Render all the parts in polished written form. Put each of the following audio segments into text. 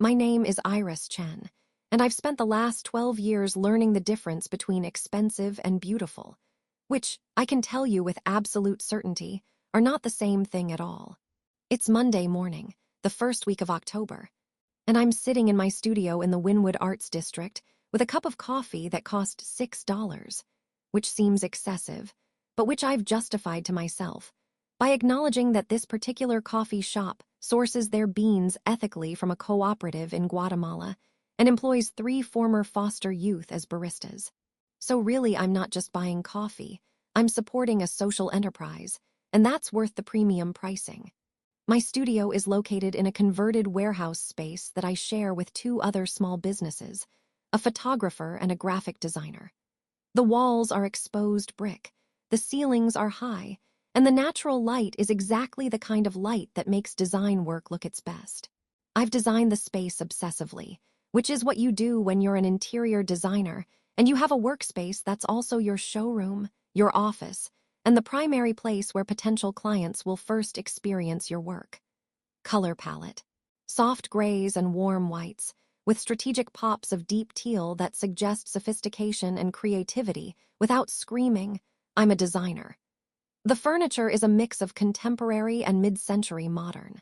My name is Iris Chen, and I've spent the last 12 years learning the difference between expensive and beautiful, which, I can tell you with absolute certainty, are not the same thing at all. It's Monday morning, the first week of October, and I'm sitting in my studio in the Wynwood Arts District with a cup of coffee that cost $6, which seems excessive, but which I've justified to myself by acknowledging that this particular coffee shop sources their beans ethically from a cooperative in Guatemala and employs 3 former foster youth as baristas. So really, I'm not just buying coffee, I'm supporting a social enterprise, and that's worth the premium pricing. My studio is located in a converted warehouse space that I share with 2 other small businesses, a photographer and a graphic designer. The walls are exposed brick, the ceilings are high, and the natural light is exactly the kind of light that makes design work look its best. I've designed the space obsessively, which is what you do when you're an interior designer and you have a workspace that's also your showroom, your office, and the primary place where potential clients will first experience your work. Color palette. Soft grays and warm whites, with strategic pops of deep teal that suggest sophistication and creativity without screaming, "I'm a designer." The furniture is a mix of contemporary and mid-century modern.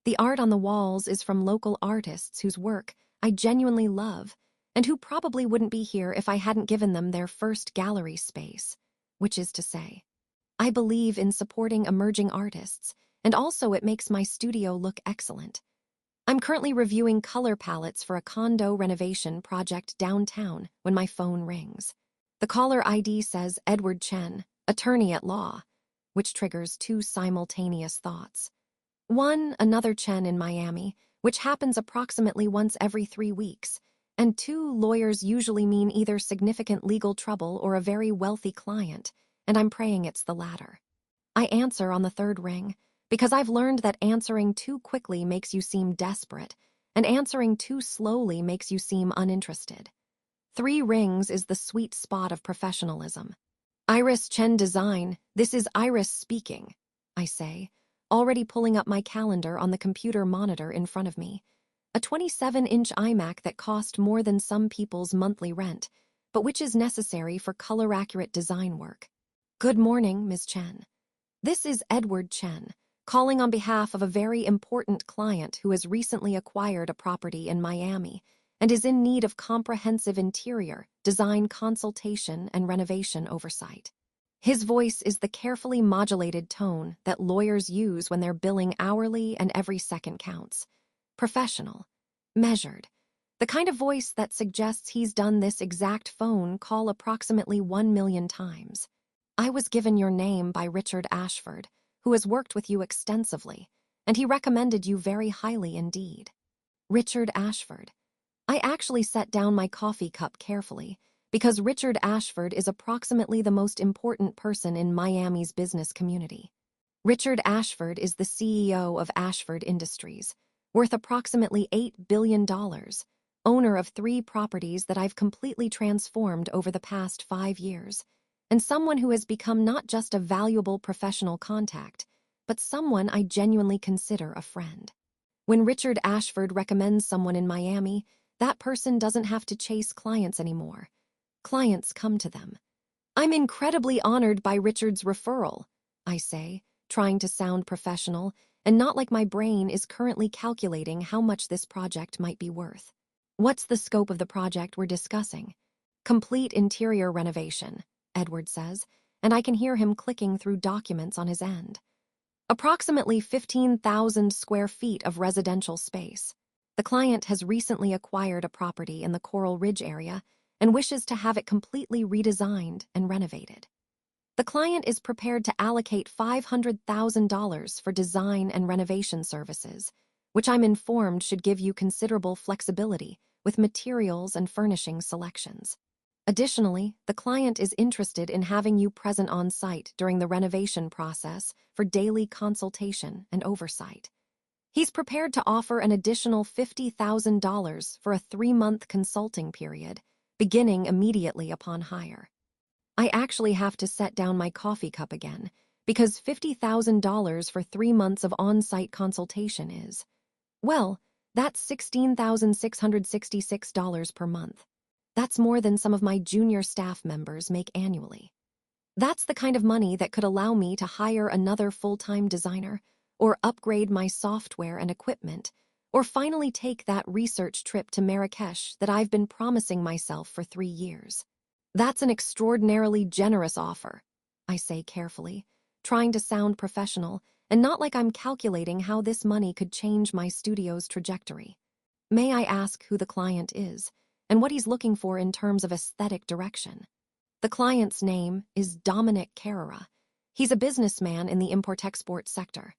The art on the walls is from local artists whose work I genuinely love and who probably wouldn't be here if I hadn't given them their first gallery space, which is to say, I believe in supporting emerging artists, and also it makes my studio look excellent. I'm currently reviewing color palettes for a condo renovation project downtown when my phone rings. The caller ID says Edward Chen, attorney at law, which triggers 2 simultaneous thoughts. 1, another Chen in Miami, which happens approximately once every 3 weeks, and 2, lawyers usually mean either significant legal trouble or a very wealthy client, and I'm praying it's the latter. I answer on the 3rd ring, because I've learned that answering too quickly makes you seem desperate, and answering too slowly makes you seem uninterested. 3 rings is the sweet spot of professionalism. Iris Chen Design, this is Iris speaking, I say, already pulling up my calendar on the computer monitor in front of me. A 27-inch iMac that cost more than some people's monthly rent, but which is necessary for color-accurate design work. Good morning, Ms. Chen. This is Edward Chen, calling on behalf of a very important client who has recently acquired a property in Miami and is in need of comprehensive interior, design consultation, and renovation oversight. His voice is the carefully modulated tone that lawyers use when they're billing hourly and every second counts. Professional, measured, the kind of voice that suggests he's done this exact phone call approximately 1 million times. I was given your name by Richard Ashford, who has worked with you extensively, and he recommended you very highly indeed. Richard Ashford. I actually set down my coffee cup carefully, because Richard Ashford is approximately the most important person in Miami's business community. Richard Ashford is the CEO of Ashford Industries, worth approximately $8 billion, owner of 3 properties that I've completely transformed over the past 5 years, and someone who has become not just a valuable professional contact, but someone I genuinely consider a friend. When Richard Ashford recommends someone in Miami, that person doesn't have to chase clients anymore. Clients come to them. I'm incredibly honored by Richard's referral, I say, trying to sound professional and not like my brain is currently calculating how much this project might be worth. What's the scope of the project we're discussing? Complete interior renovation, Edward says, and I can hear him clicking through documents on his end. Approximately 15,000 square feet of residential space. The client has recently acquired a property in the Coral Ridge area and wishes to have it completely redesigned and renovated. The client is prepared to allocate $500,000 for design and renovation services, which I'm informed should give you considerable flexibility with materials and furnishing selections. Additionally, the client is interested in having you present on site during the renovation process for daily consultation and oversight. He's prepared to offer an additional $50,000 for a 3-month consulting period, beginning immediately upon hire. I actually have to set down my coffee cup again, because $50,000 for 3 months of on-site consultation is, well, That's $16,666 per month. That's more than some of my junior staff members make annually. That's the kind of money that could allow me to hire another full-time designer, or upgrade my software and equipment, or finally take that research trip to Marrakesh that I've been promising myself for 3 years. That's an extraordinarily generous offer, I say carefully, trying to sound professional and not like I'm calculating how this money could change my studio's trajectory. May I ask who the client is and what he's looking for in terms of aesthetic direction? The client's name is Dominic Carrera. He's a businessman in the import-export sector.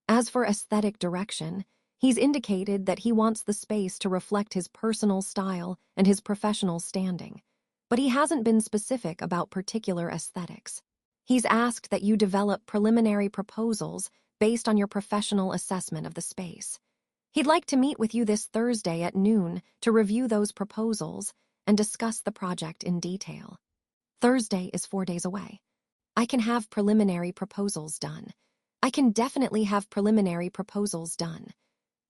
As for aesthetic direction, he's indicated that he wants the space to reflect his personal style and his professional standing, but he hasn't been specific about particular aesthetics. He's asked that you develop preliminary proposals based on your professional assessment of the space. He'd like to meet with you this Thursday at noon to review those proposals and discuss the project in detail. Thursday is 4 days away. I can have preliminary proposals done. I can definitely have preliminary proposals done.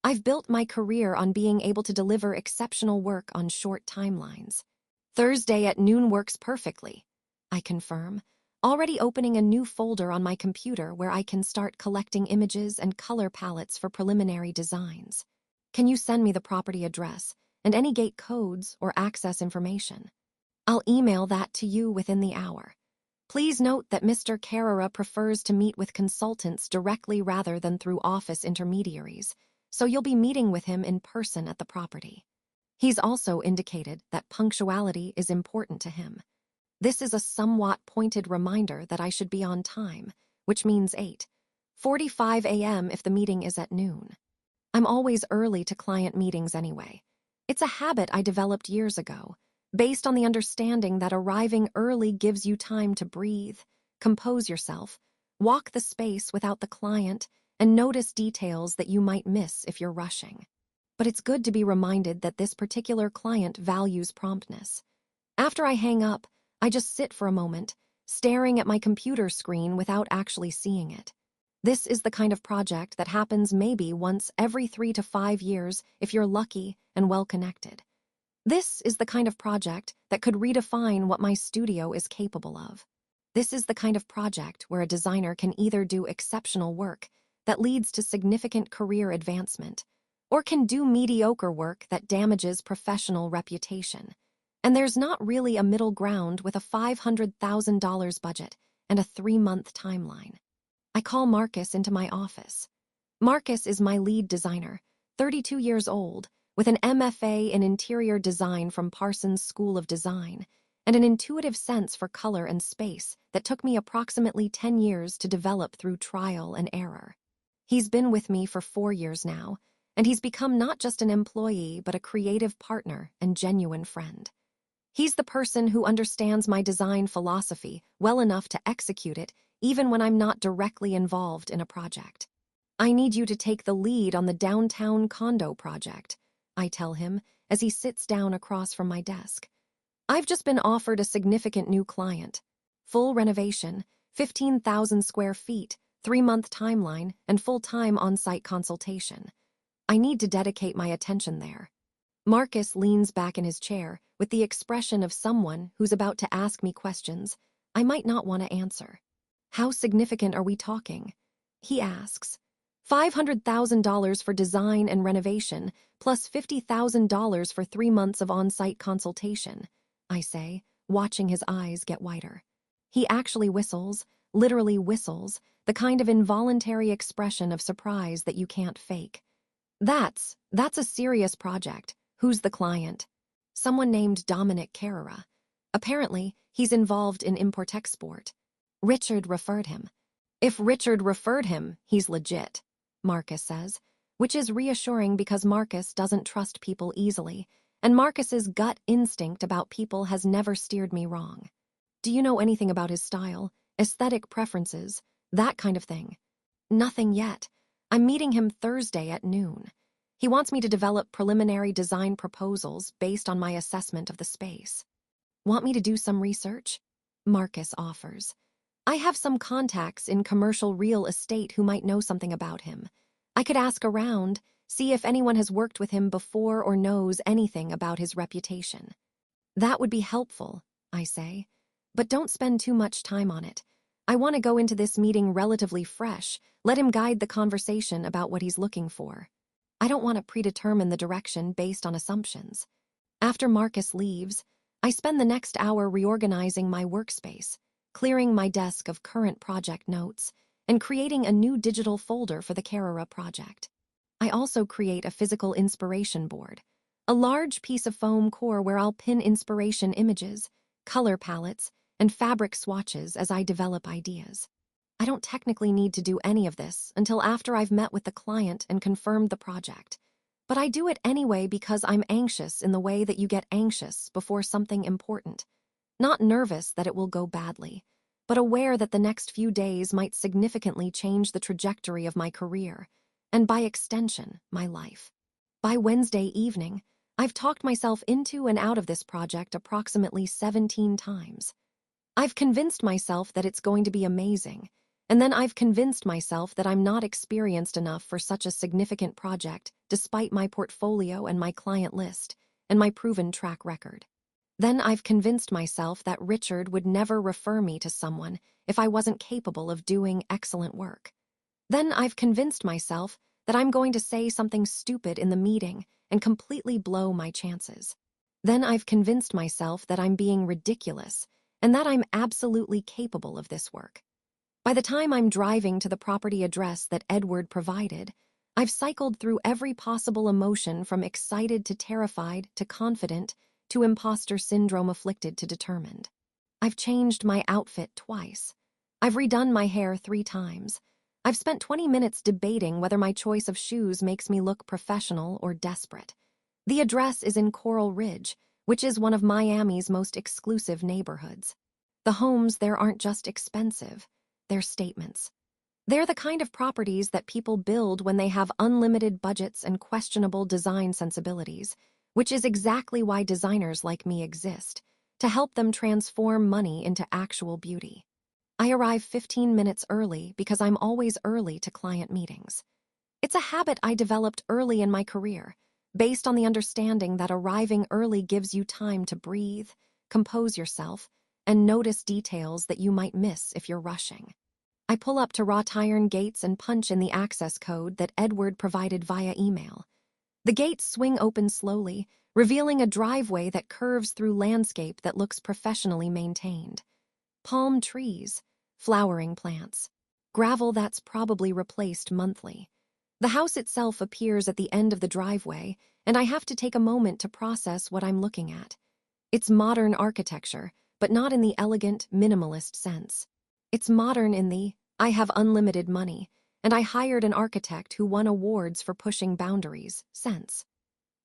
I've built my career on being able to deliver exceptional work on short timelines. Thursday at noon works perfectly, I confirm, already opening a new folder on my computer where I can start collecting images and color palettes for preliminary designs. Can you send me the property address and any gate codes or access information? I'll email that to you within the hour. Please note that Mr. Carrera prefers to meet with consultants directly rather than through office intermediaries, so you'll be meeting with him in person at the property. He's also indicated that punctuality is important to him. This is a somewhat pointed reminder that I should be on time, which means 8:45 a.m. if the meeting is at noon. I'm always early to client meetings anyway. It's a habit I developed years ago, based on the understanding that arriving early gives you time to breathe, compose yourself, walk the space without the client, and notice details that you might miss if you're rushing. But it's good to be reminded that this particular client values promptness. After I hang up, I just sit for a moment, staring at my computer screen without actually seeing it. This is the kind of project that happens maybe once every 3 to 5 years if you're lucky and well-connected. This is the kind of project that could redefine what my studio is capable of. This is the kind of project where a designer can either do exceptional work that leads to significant career advancement, or can do mediocre work that damages professional reputation. And there's not really a middle ground with a $500,000 budget and a 3-month timeline. I call Marcus into my office. Marcus is my lead designer, 32 years old, with an MFA in interior design from Parsons School of Design, and an intuitive sense for color and space that took me approximately 10 years to develop through trial and error. He's been with me for 4 years now, and he's become not just an employee but a creative partner and genuine friend. He's the person who understands my design philosophy well enough to execute it even when I'm not directly involved in a project. I need you to take the lead on the downtown condo project, I tell him as he sits down across from my desk. I've just been offered a significant new client. Full renovation, 15,000 square feet, 3-month timeline, and full-time on-site consultation. I need to dedicate my attention there. Marcus leans back in his chair with the expression of someone who's about to ask me questions I might not want to answer. How significant are we talking? He asks. $500,000 for design and renovation, plus $50,000 for 3 months of on-site consultation, I say, watching his eyes get wider. He actually whistles, literally whistles, the kind of involuntary expression of surprise that you can't fake. That's a serious project. Who's the client? Someone named Dominic Carrera. Apparently, he's involved in import-export. Richard referred him. If Richard referred him, he's legit, Marcus says, which is reassuring because Marcus doesn't trust people easily, and Marcus's gut instinct about people has never steered me wrong. Do you know anything about his style, aesthetic preferences, that kind of thing? Nothing yet. I'm meeting him Thursday at noon. He wants me to develop preliminary design proposals based on my assessment of the space. Want me to do some research? Marcus offers. I have some contacts in commercial real estate who might know something about him. I could ask around, See if anyone has worked with him before or knows anything about his reputation. That would be helpful, I say, but don't spend too much time on it. I want to go into this meeting relatively fresh. Let him guide the conversation about what he's looking for. I don't want to predetermine the direction based on assumptions. After Marcus leaves, I spend the next hour reorganizing my workspace, clearing my desk of current project notes, and creating a new digital folder for the Carrera project. I also create a physical inspiration board, a large piece of foam core where I'll pin inspiration images, color palettes, and fabric swatches as I develop ideas. I don't technically need to do any of this until after I've met with the client and confirmed the project. But I do it anyway because I'm anxious in the way that you get anxious before something important. Not nervous that it will go badly, but aware that the next few days might significantly change the trajectory of my career, and by extension, my life. By Wednesday evening, I've talked myself into and out of this project approximately 17 times. I've convinced myself that it's going to be amazing, and then I've convinced myself that I'm not experienced enough for such a significant project despite my portfolio and my client list and my proven track record. Then I've convinced myself that Richard would never refer me to someone if I wasn't capable of doing excellent work. Then I've convinced myself that I'm going to say something stupid in the meeting and completely blow my chances. Then I've convinced myself that I'm being ridiculous and that I'm absolutely capable of this work. By the time I'm driving to the property address that Edward provided, I've cycled through every possible emotion from excited to terrified to confident to imposter syndrome afflicted to determined. I've changed my outfit twice. I've redone my hair 3 times. I've spent 20 minutes debating whether my choice of shoes makes me look professional or desperate. The address is in Coral Ridge, which is one of Miami's most exclusive neighborhoods. The homes there aren't just expensive, they're statements. They're the kind of properties that people build when they have unlimited budgets and questionable design sensibilities, which is exactly why designers like me exist, to help them transform money into actual beauty. I arrive 15 minutes early because I'm always early to client meetings. It's a habit I developed early in my career, based on the understanding that arriving early gives you time to breathe, compose yourself, and notice details that you might miss if you're rushing. I pull up to wrought iron gates and punch in the access code that Edward provided via email. The gates swing open slowly, revealing a driveway that curves through landscape that looks professionally maintained. Palm trees, flowering plants, gravel that's probably replaced monthly. The house itself appears at the end of the driveway, and I have to take a moment to process what I'm looking at. It's modern architecture, but not in the elegant, minimalist sense. It's modern in the, I have unlimited money, and I hired an architect who won awards for pushing boundaries sense.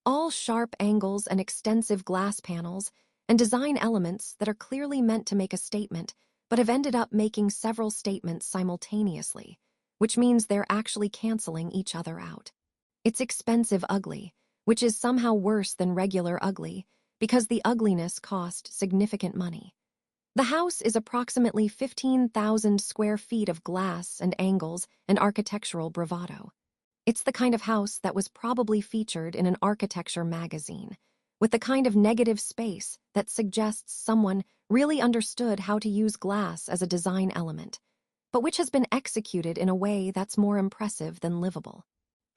All sharp angles and extensive glass panels, and design elements that are clearly meant to make a statement, but have ended up making several statements simultaneously, which means they're actually canceling each other out. It's expensive ugly, which is somehow worse than regular ugly, because the ugliness cost significant money. The house is approximately 15,000 square feet of glass and angles and architectural bravado. It's the kind of house that was probably featured in an architecture magazine, with the kind of negative space that suggests someone really understood how to use glass as a design element, but which has been executed in a way that's more impressive than livable.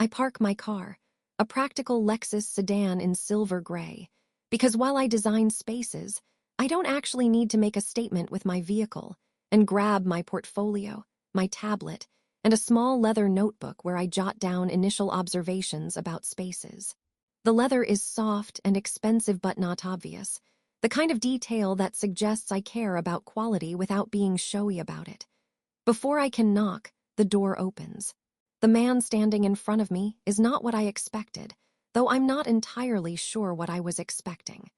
I park my car, a practical Lexus sedan in silver gray, because while I design spaces, I don't actually need to make a statement with my vehicle, and grab my portfolio, my tablet, and a small leather notebook where I jot down initial observations about spaces. The leather is soft and expensive but not obvious, the kind of detail that suggests I care about quality without being showy about it. Before I can knock, the door opens. The man standing in front of me is not what I expected, though I'm not entirely sure what I was expecting.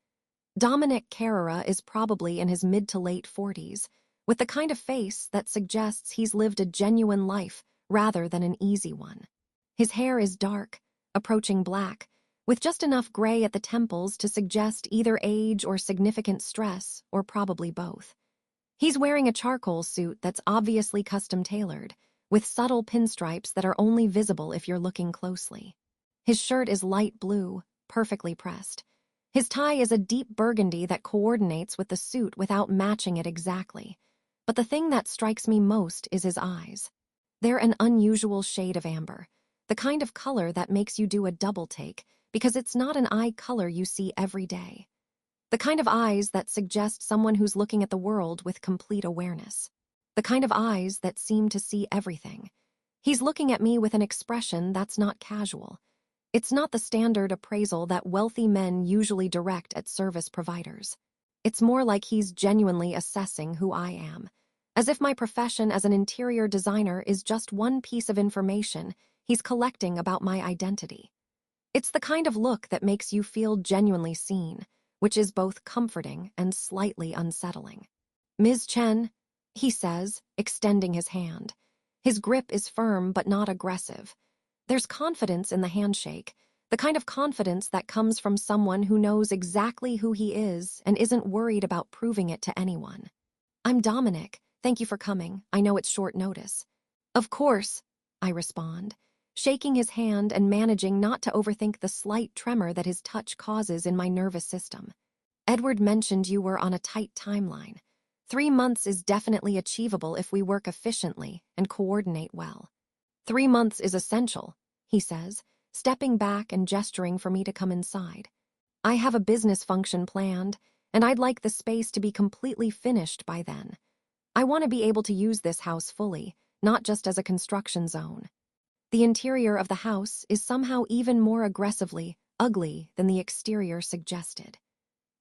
Dominic Carrera is probably in his mid to late 40s, with the kind of face that suggests he's lived a genuine life rather than an easy one. His hair is dark, approaching black, with just enough gray at the temples to suggest either age or significant stress, or probably both. He's wearing a charcoal suit that's obviously custom-tailored, with subtle pinstripes that are only visible if you're looking closely. His shirt is light blue, perfectly pressed. His tie is a deep burgundy that coordinates with the suit without matching it exactly. But the thing that strikes me most is his eyes. They're an unusual shade of amber, the kind of color that makes you do a double take because it's not an eye color you see every day. The kind of eyes that suggest someone who's looking at the world with complete awareness. The kind of eyes that seem to see everything. He's looking at me with an expression that's not casual. It's not the standard appraisal that wealthy men usually direct at service providers. It's more like he's genuinely assessing who I am, as if my profession as an interior designer is just one piece of information he's collecting about my identity. It's the kind of look that makes you feel genuinely seen, which is both comforting and slightly unsettling. "Ms. Chen," he says, extending his hand. His grip is firm but not aggressive. There's confidence in the handshake, the kind of confidence that comes from someone who knows exactly who he is and isn't worried about proving it to anyone. "I'm Dominic. Thank you for coming. I know it's short notice." "Of course," I respond, shaking his hand and managing not to overthink the slight tremor that his touch causes in my nervous system. "Edward mentioned you were on a tight timeline. 3 months is definitely achievable if we work efficiently and coordinate well." 3 months is essential," he says, stepping back and gesturing for me to come inside. "I have a business function planned, and I'd like the space to be completely finished by then. I want to be able to use this house fully, not just as a construction zone." The interior of the house is somehow even more aggressively ugly than the exterior suggested.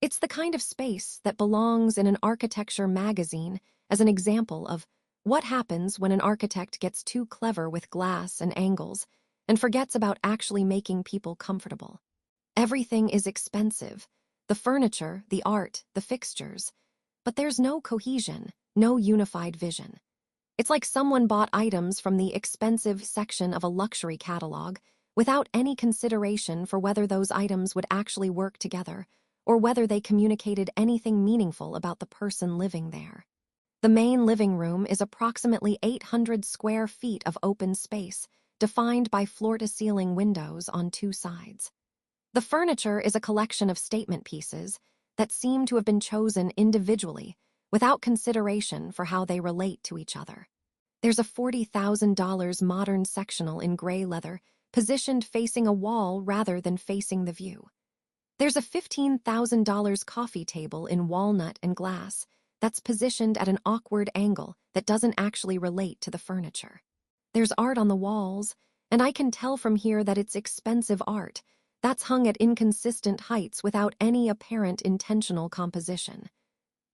It's the kind of space that belongs in an architecture magazine as an example of what happens when an architect gets too clever with glass and angles and forgets about actually making people comfortable. Everything is expensive, the furniture, the art, the fixtures, but there's no cohesion, no unified vision. It's like someone bought items from the expensive section of a luxury catalog without any consideration for whether those items would actually work together or whether they communicated anything meaningful about the person living there. The main living room is approximately 800 square feet of open space, defined by floor-to-ceiling windows on 2 sides. The furniture is a collection of statement pieces that seem to have been chosen individually, without consideration for how they relate to each other. There's a $40,000 modern sectional in gray leather, positioned facing a wall rather than facing the view. There's a $15,000 coffee table in walnut and glass that's positioned at an awkward angle that doesn't actually relate to the furniture. There's art on the walls, and I can tell from here that it's expensive art that's hung at inconsistent heights without any apparent intentional composition.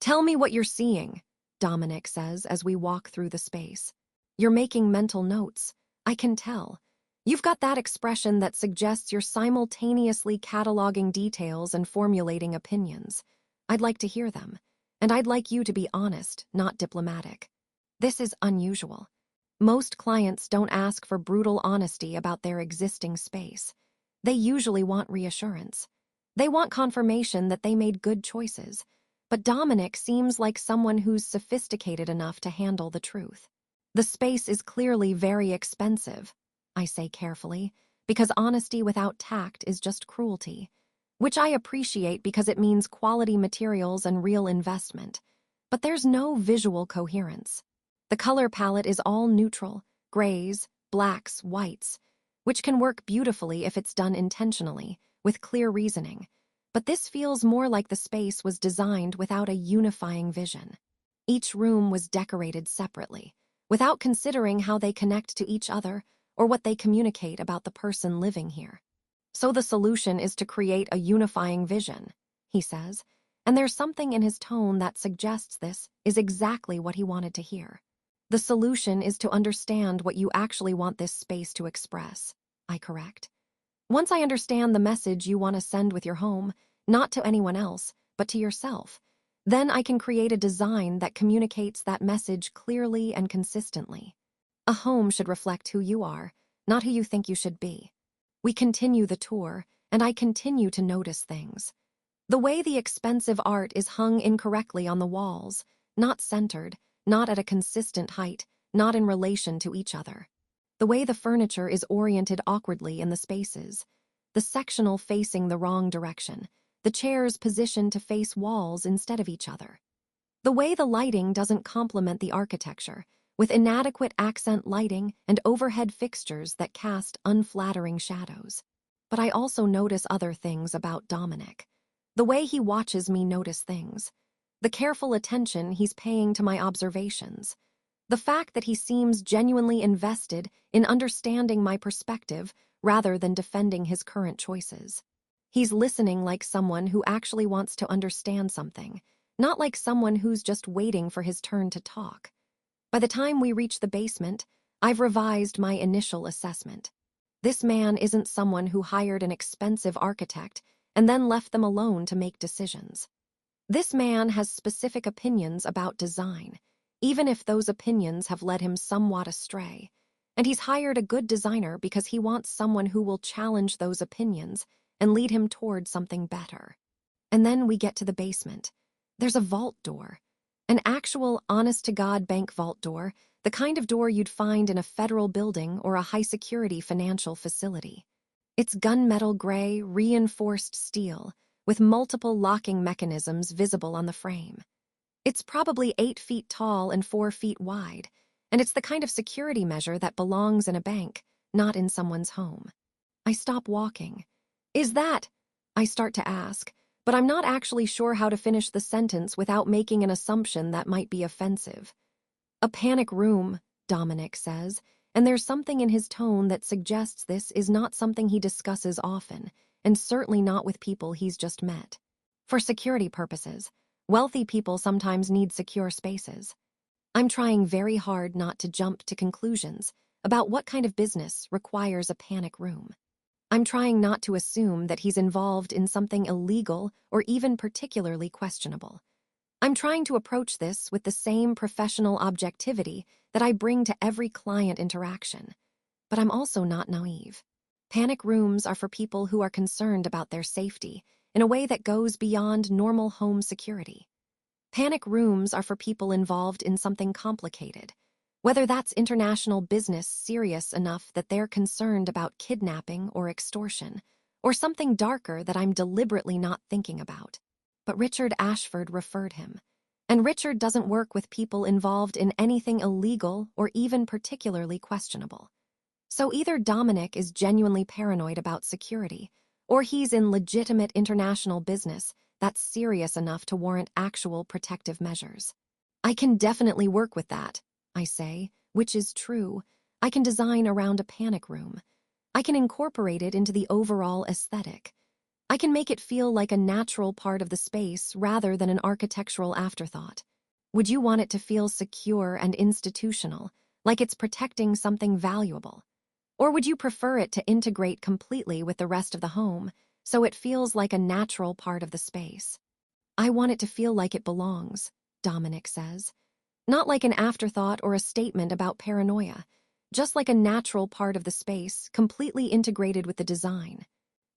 "Tell me what you're seeing," Dominic says as we walk through the space. "You're making mental notes. I can tell. You've got that expression that suggests you're simultaneously cataloging details and formulating opinions. I'd like to hear them, and I'd like you to be honest, not diplomatic. This is unusual. Most clients don't ask for brutal honesty about their existing space. They usually want reassurance. They want confirmation that they made good choices. But Dominic seems like someone who's sophisticated enough to handle the truth. The space is clearly very expensive," I say carefully, because honesty without tact is just cruelty, which I appreciate because it means quality materials and real investment. But there's no visual coherence. The color palette is all neutral, grays, blacks, whites, which can work beautifully if it's done intentionally, with clear reasoning. But this feels more like the space was designed without a unifying vision. Each room was decorated separately, without considering how they connect to each other or what they communicate about the person living here. "So the solution is to create a unifying vision," he says, and there's something in his tone that suggests this is exactly what he wanted to hear. "The solution is to understand what you actually want this space to express," I correct. "Once I understand the message you want to send with your home, not to anyone else, but to yourself, then I can create a design that communicates that message clearly and consistently. A home should reflect who you are, not who you think you should be." We continue the tour, and I continue to notice things. The way the expensive art is hung incorrectly on the walls, not centered, not at a consistent height, not in relation to each other. The way the furniture is oriented awkwardly in the spaces, the sectional facing the wrong direction, the chairs positioned to face walls instead of each other. The way the lighting doesn't complement the architecture, with inadequate accent lighting and overhead fixtures that cast unflattering shadows. But I also notice other things about Dominic. The way he watches me notice things. The careful attention he's paying to my observations. The fact that he seems genuinely invested in understanding my perspective rather than defending his current choices. He's listening like someone who actually wants to understand something, not like someone who's just waiting for his turn to talk. By the time we reach the basement, I've revised my initial assessment. This man isn't someone who hired an expensive architect and then left them alone to make decisions. This man has specific opinions about design, even if those opinions have led him somewhat astray. And he's hired a good designer because he wants someone who will challenge those opinions and lead him toward something better. And then we get to the basement. There's a vault door. An actual, honest-to-God bank vault door, the kind of door you'd find in a federal building or a high-security financial facility. It's gunmetal gray, reinforced steel, with multiple locking mechanisms visible on the frame. It's probably 8 feet tall and 4 feet wide, and it's the kind of security measure that belongs in a bank, not in someone's home. I stop walking. Is that? I start to ask, but I'm not actually sure how to finish the sentence without making an assumption that might be offensive. A panic room, Dominic says, and there's something in his tone that suggests this is not something he discusses often, and certainly not with people he's just met. For security purposes, wealthy people sometimes need secure spaces. I'm trying very hard not to jump to conclusions about what kind of business requires a panic room. I'm trying not to assume that he's involved in something illegal or even particularly questionable. I'm trying to approach this with the same professional objectivity that I bring to every client interaction. But I'm also not naive. Panic rooms are for people who are concerned about their safety in a way that goes beyond normal home security. Panic rooms are for people involved in something complicated, whether that's international business serious enough that they're concerned about kidnapping or extortion, or something darker that I'm deliberately not thinking about. But Richard Ashford referred him, and Richard doesn't work with people involved in anything illegal or even particularly questionable. So either Dominic is genuinely paranoid about security, or he's in legitimate international business that's serious enough to warrant actual protective measures. I can definitely work with that, I say, which is true. I can design around a panic room. I can incorporate it into the overall aesthetic. I can make it feel like a natural part of the space rather than an architectural afterthought. Would you want it to feel secure and institutional, like it's protecting something valuable? Or would you prefer it to integrate completely with the rest of the home, so it feels like a natural part of the space? I want it to feel like it belongs, Dominic says. Not like an afterthought or a statement about paranoia, just like a natural part of the space, completely integrated with the design.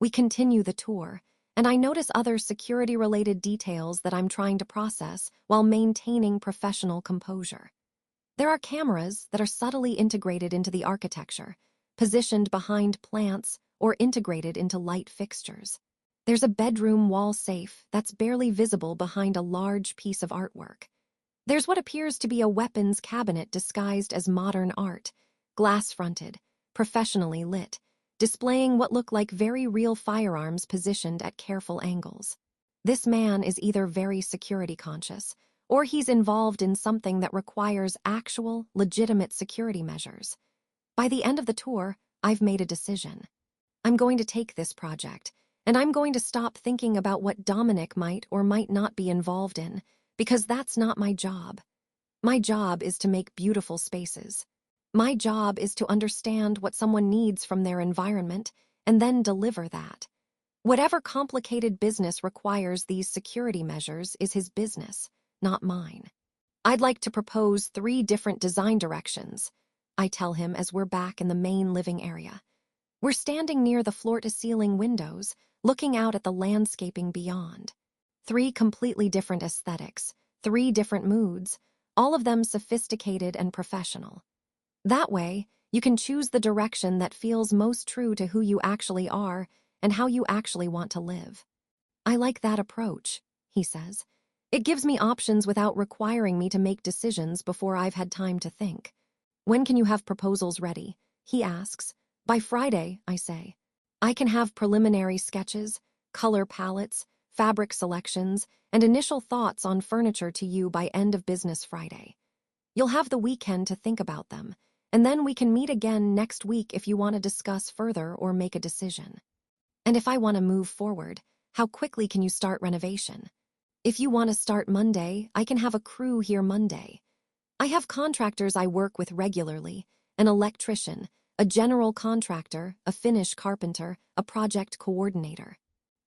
We continue the tour, and I notice other security-related details that I'm trying to process while maintaining professional composure. There are cameras that are subtly integrated into the architecture, positioned behind plants or integrated into light fixtures. There's a bedroom wall safe that's barely visible behind a large piece of artwork. There's what appears to be a weapons cabinet disguised as modern art, glass-fronted, professionally lit, displaying what look like very real firearms positioned at careful angles. This man is either very security conscious, or he's involved in something that requires actual, legitimate security measures. By the end of the tour, I've made a decision. I'm going to take this project, and I'm going to stop thinking about what Dominic might or might not be involved in, because that's not my job. My job is to make beautiful spaces. My job is to understand what someone needs from their environment and then deliver that. Whatever complicated business requires these security measures is his business, not mine. I'd like to propose 3 different design directions, I tell him as we're back in the main living area. We're standing near the floor-to-ceiling windows, looking out at the landscaping beyond. 3 completely different aesthetics, 3 different moods, all of them sophisticated and professional. That way, you can choose the direction that feels most true to who you actually are and how you actually want to live. I like that approach, he says. It gives me options without requiring me to make decisions before I've had time to think. When can you have proposals ready? He asks. By Friday, I say. I can have preliminary sketches, color palettes, fabric selections, and initial thoughts on furniture to you by end of business Friday. You'll have the weekend to think about them, and then we can meet again next week if you want to discuss further or make a decision. And if I want to move forward, how quickly can you start renovation? If you want to start Monday, I can have a crew here Monday. I have contractors I work with regularly, an electrician, a general contractor, a finish carpenter, a project coordinator.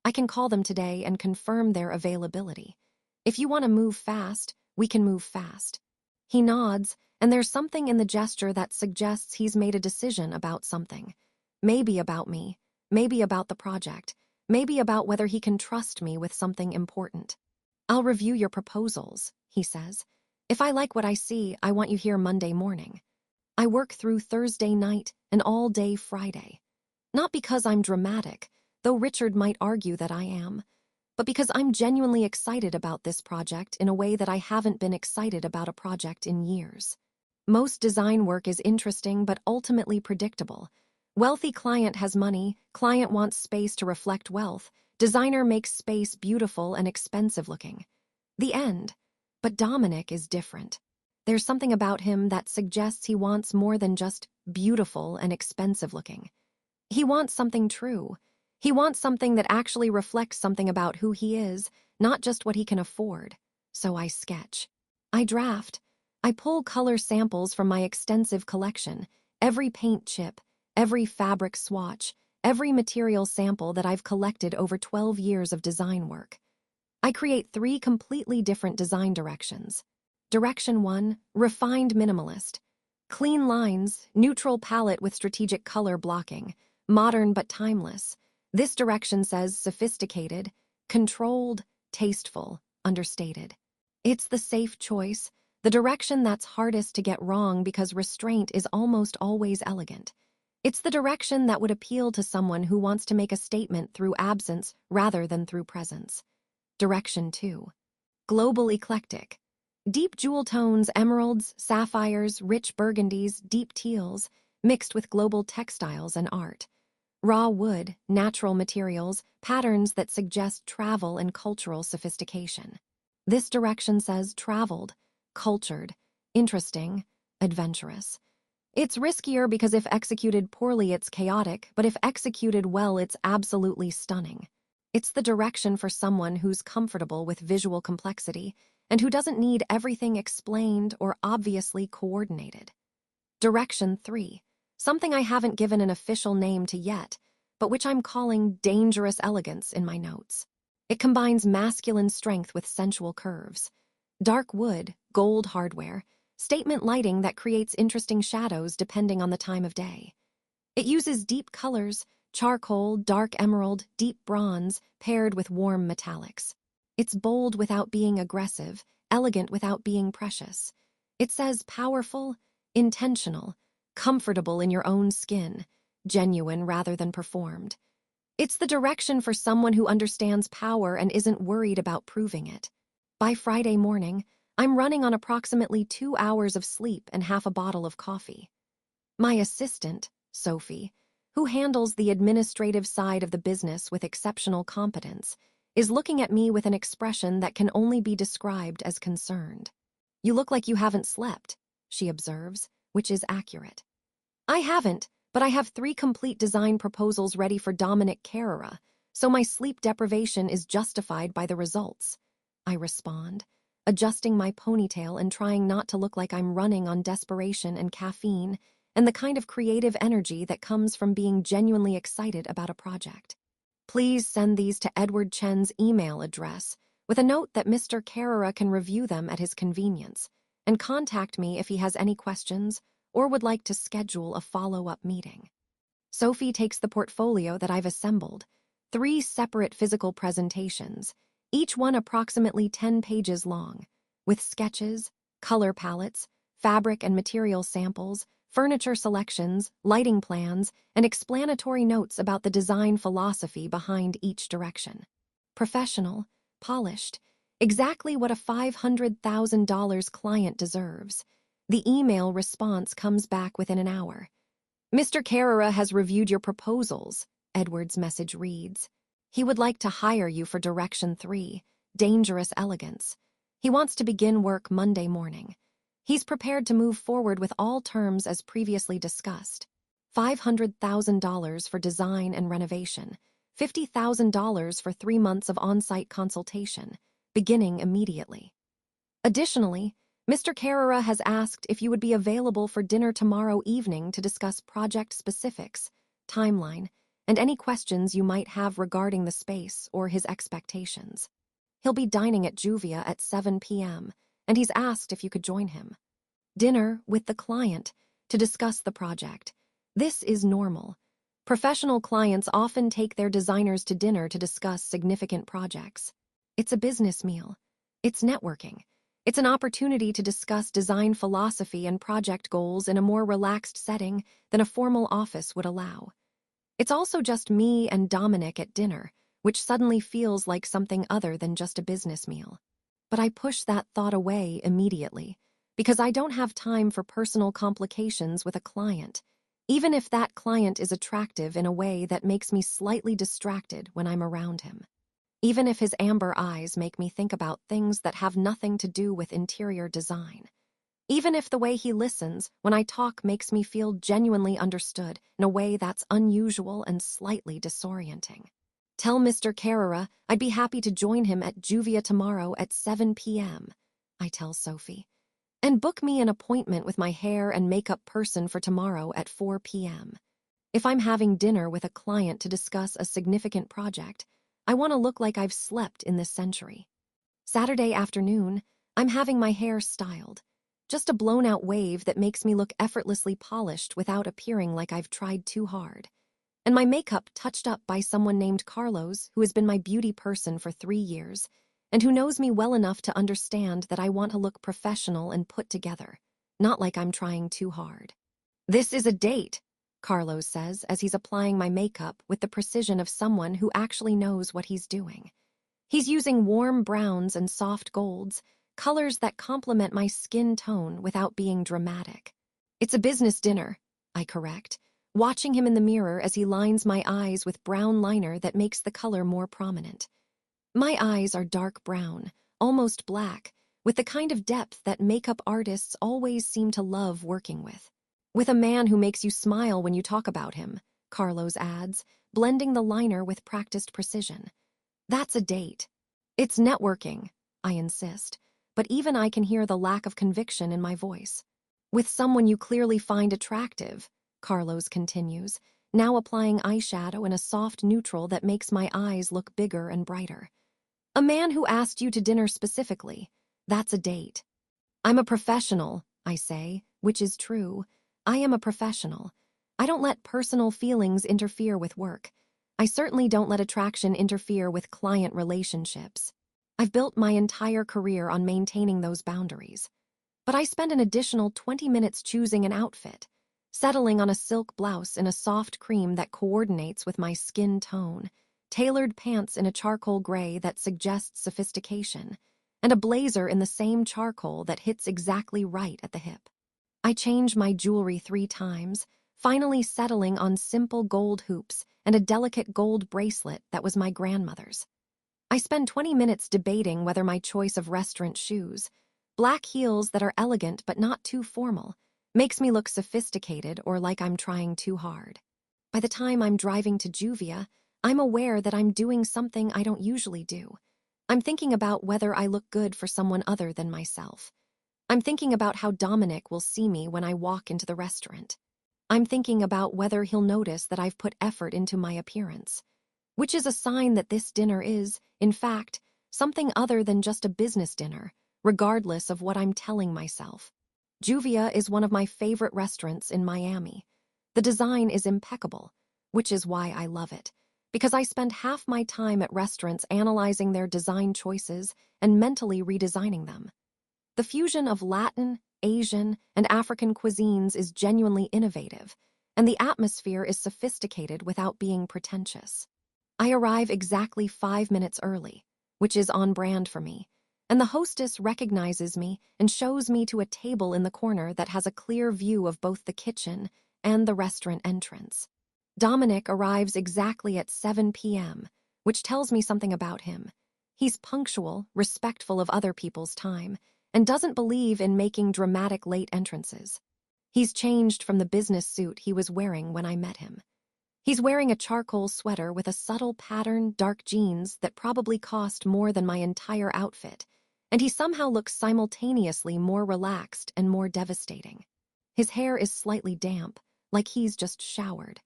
I can call them today and confirm their availability. If you want to move fast, we can move fast. He nods, and there's something in the gesture that suggests he's made a decision about something. Maybe about me, maybe about the project, maybe about whether he can trust me with something important. I'll review your proposals, he says. If I like what I see, I want you here Monday morning. I work through Thursday night and all day Friday. Not because I'm dramatic, though Richard might argue that I am, but because I'm genuinely excited about this project in a way that I haven't been excited about a project in years. Most design work is interesting but ultimately predictable. Wealthy client has money, client wants space to reflect wealth, designer makes space beautiful and expensive looking. The end. But Dominic is different. There's something about him that suggests he wants more than just beautiful and expensive looking. He wants something true. He wants something that actually reflects something about who he is, not just what he can afford. So I sketch. I draft. I pull color samples from my extensive collection, every paint chip, every fabric swatch, every material sample that I've collected over 12 years of design work. I create 3 completely different design directions. Direction 1, refined minimalist. Clean lines, neutral palette with strategic color blocking, modern but timeless. This direction says sophisticated, controlled, tasteful, understated. It's the safe choice, the direction that's hardest to get wrong because restraint is almost always elegant. It's the direction that would appeal to someone who wants to make a statement through absence rather than through presence. Direction 2. Global eclectic. Deep jewel tones, emeralds, sapphires, rich burgundies, deep teals, mixed with global textiles and art. Raw wood, natural materials, patterns that suggest travel and cultural sophistication. This direction says traveled, cultured, interesting, adventurous. It's riskier because if executed poorly, it's chaotic, but if executed well, it's absolutely stunning. It's the direction for someone who's comfortable with visual complexity and who doesn't need everything explained or obviously coordinated. Direction 3, something I haven't given an official name to yet, but which I'm calling dangerous elegance in my notes. It combines masculine strength with sensual curves. Dark wood, gold hardware, statement lighting that creates interesting shadows depending on the time of day. It uses deep colors, charcoal, dark emerald, deep bronze, paired with warm metallics. It's bold without being aggressive, elegant without being precious. It says powerful, intentional, comfortable in your own skin, genuine rather than performed. It's the direction for someone who understands power and isn't worried about proving it. By Friday morning, I'm running on approximately 2 hours of sleep and half a bottle of coffee. My assistant, Sophie, who handles the administrative side of the business with exceptional competence, is looking at me with an expression that can only be described as concerned. You look like you haven't slept, she observes, which is accurate. I haven't, but I have 3 complete design proposals ready for Dominic Carrera, so my sleep deprivation is justified by the results. I respond, adjusting my ponytail and trying not to look like I'm running on desperation and caffeine and the kind of creative energy that comes from being genuinely excited about a project. Please send these to Edward Chen's email address with a note that Mr. Carrera can review them at his convenience and contact me if he has any questions or would like to schedule a follow-up meeting. Sophie takes the portfolio that I've assembled, 3 separate physical presentations, each one approximately 10 pages long, with sketches, color palettes, fabric and material samples, furniture selections, lighting plans, and explanatory notes about the design philosophy behind each direction. Professional, polished, exactly what a $500,000 client deserves. The email response comes back within an hour. Mr. Carrera has reviewed your proposals, Edward's message reads. He would like to hire you for Direction 3, Dangerous Elegance. He wants to begin work Monday morning. He's prepared to move forward with all terms as previously discussed. $500,000 for design and renovation, $50,000 for 3 months of on-site consultation, beginning immediately. Additionally, Mr. Carrera has asked if you would be available for dinner tomorrow evening to discuss project specifics, timeline, and any questions you might have regarding the space or his expectations. He'll be dining at Juvia at 7 p.m., and he's asked if you could join him. Dinner with the client to discuss the project. This is normal. Professional clients often take their designers to dinner to discuss significant projects. It's a business meal. It's networking. It's an opportunity to discuss design philosophy and project goals in a more relaxed setting than a formal office would allow. It's also just me and Dominic at dinner, which suddenly feels like something other than just a business meal. But I push that thought away immediately, because I don't have time for personal complications with a client, even if that client is attractive in a way that makes me slightly distracted when I'm around him. Even if his amber eyes make me think about things that have nothing to do with interior design. Even if the way he listens when I talk makes me feel genuinely understood in a way that's unusual and slightly disorienting. Tell Mr. Carrera I'd be happy to join him at Juvia tomorrow at 7 p.m., I tell Sophie. And book me an appointment with my hair and makeup person for tomorrow at 4 p.m. If I'm having dinner with a client to discuss a significant project, I want to look like I've slept in this century. Saturday afternoon, I'm having my hair styled. Just a blown-out wave that makes me look effortlessly polished without appearing like I've tried too hard. And my makeup touched up by someone named Carlos, who has been my beauty person for 3 years, and who knows me well enough to understand that I want to look professional and put together, not like I'm trying too hard. This is a date, Carlos says as he's applying my makeup with the precision of someone who actually knows what he's doing. He's using warm browns and soft golds, colors that complement my skin tone without being dramatic. It's a business dinner, I correct, watching him in the mirror as he lines my eyes with brown liner that makes the color more prominent. My eyes are dark brown, almost black, with the kind of depth that makeup artists always seem to love working with. With a man who makes you smile when you talk about him, Carlos adds, blending the liner with practiced precision. That's a date. It's networking, I insist, but even I can hear the lack of conviction in my voice. With someone you clearly find attractive, Carlos continues, now applying eyeshadow in a soft neutral that makes my eyes look bigger and brighter. A man who asked you to dinner specifically. That's a date. I'm a professional, I say, which is true. I am a professional. I don't let personal feelings interfere with work. I certainly don't let attraction interfere with client relationships. I've built my entire career on maintaining those boundaries. But I spend an additional 20 minutes choosing an outfit, settling on a silk blouse in a soft cream that coordinates with my skin tone, tailored pants in a charcoal gray that suggests sophistication, and a blazer in the same charcoal that hits exactly right at the hip. I change my jewelry 3 times, finally settling on simple gold hoops and a delicate gold bracelet that was my grandmother's. I spend 20 minutes debating whether my choice of restaurant shoes, black heels that are elegant but not too formal, makes me look sophisticated or like I'm trying too hard. By the time I'm driving to Juvia, I'm aware that I'm doing something I don't usually do. I'm thinking about whether I look good for someone other than myself. I'm thinking about how Dominic will see me when I walk into the restaurant. I'm thinking about whether he'll notice that I've put effort into my appearance, which is a sign that this dinner is, in fact, something other than just a business dinner, regardless of what I'm telling myself. Juvia is one of my favorite restaurants in Miami. The design is impeccable, which is why I love it, because I spend half my time at restaurants analyzing their design choices and mentally redesigning them. The fusion of Latin, Asian, and African cuisines is genuinely innovative, and the atmosphere is sophisticated without being pretentious. I arrive exactly 5 minutes early, which is on brand for me, and the hostess recognizes me and shows me to a table in the corner that has a clear view of both the kitchen and the restaurant entrance. Dominic arrives exactly at 7 p.m., which tells me something about him. He's punctual, respectful of other people's time, and doesn't believe in making dramatic late entrances. He's changed from the business suit he was wearing when I met him. He's wearing a charcoal sweater with a subtle pattern, dark jeans that probably cost more than my entire outfit, and he somehow looks simultaneously more relaxed and more devastating. His hair is slightly damp, like he's just showered.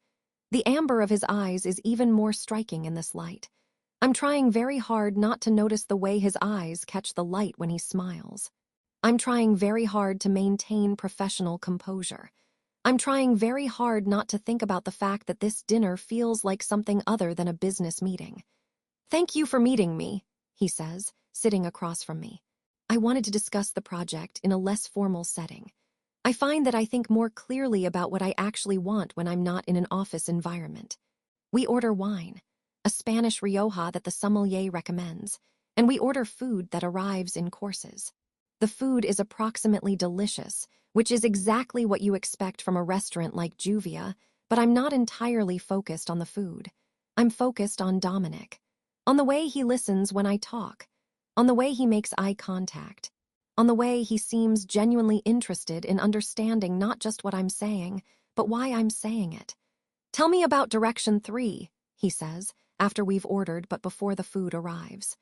The amber of his eyes is even more striking in this light. I'm trying very hard not to notice the way his eyes catch the light when he smiles. I'm trying very hard to maintain professional composure. I'm trying very hard not to think about the fact that this dinner feels like something other than a business meeting. "Thank you for meeting me," he says, sitting across from me. "I wanted to discuss the project in a less formal setting. I find that I think more clearly about what I actually want when I'm not in an office environment." We order wine, a Spanish Rioja that the sommelier recommends, and we order food that arrives in courses. The food is approximately delicious, which is exactly what you expect from a restaurant like Juvia, but I'm not entirely focused on the food. I'm focused on Dominic, on the way he listens when I talk, on the way he makes eye contact, on the way he seems genuinely interested in understanding not just what I'm saying, but why I'm saying it. "Tell me about Direction 3, he says, after we've ordered but before the food arrives.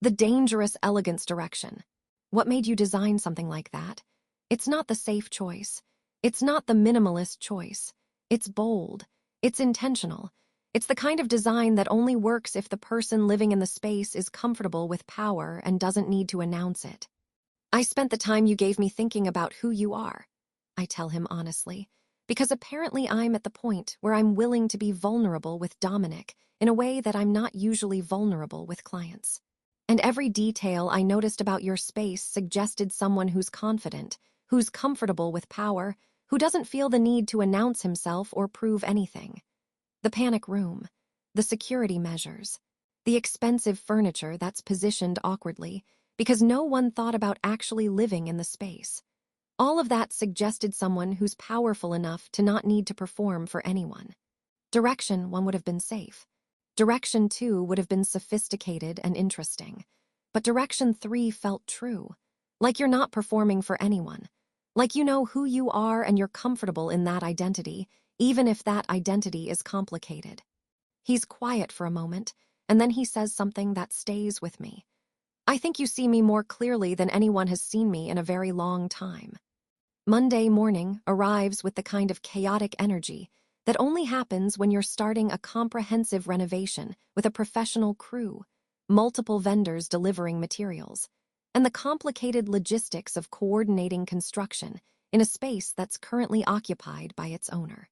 "The dangerous elegance direction. What made you design something like that? It's not the safe choice. It's not the minimalist choice. It's bold. It's intentional. It's the kind of design that only works if the person living in the space is comfortable with power and doesn't need to announce it." "I spent the time you gave me thinking about who you are," I tell him honestly, because apparently I'm at the point where I'm willing to be vulnerable with Dominic in a way that I'm not usually vulnerable with clients. "And every detail I noticed about your space suggested someone who's confident, who's comfortable with power, who doesn't feel the need to announce himself or prove anything. The panic room, the security measures, the expensive furniture that's positioned awkwardly because no one thought about actually living in the space. All of that suggested someone who's powerful enough to not need to perform for anyone. Direction 1 would have been safe. Direction 2 would have been sophisticated and interesting. But Direction 3 felt true. Like you're not performing for anyone. Like you know who you are and you're comfortable in that identity, even if that identity is complicated." He's quiet for a moment, and then he says something that stays with me. "I think you see me more clearly than anyone has seen me in a very long time." Monday morning arrives with the kind of chaotic energy that only happens when you're starting a comprehensive renovation with a professional crew, multiple vendors delivering materials, and the complicated logistics of coordinating construction in a space that's currently occupied by its owner.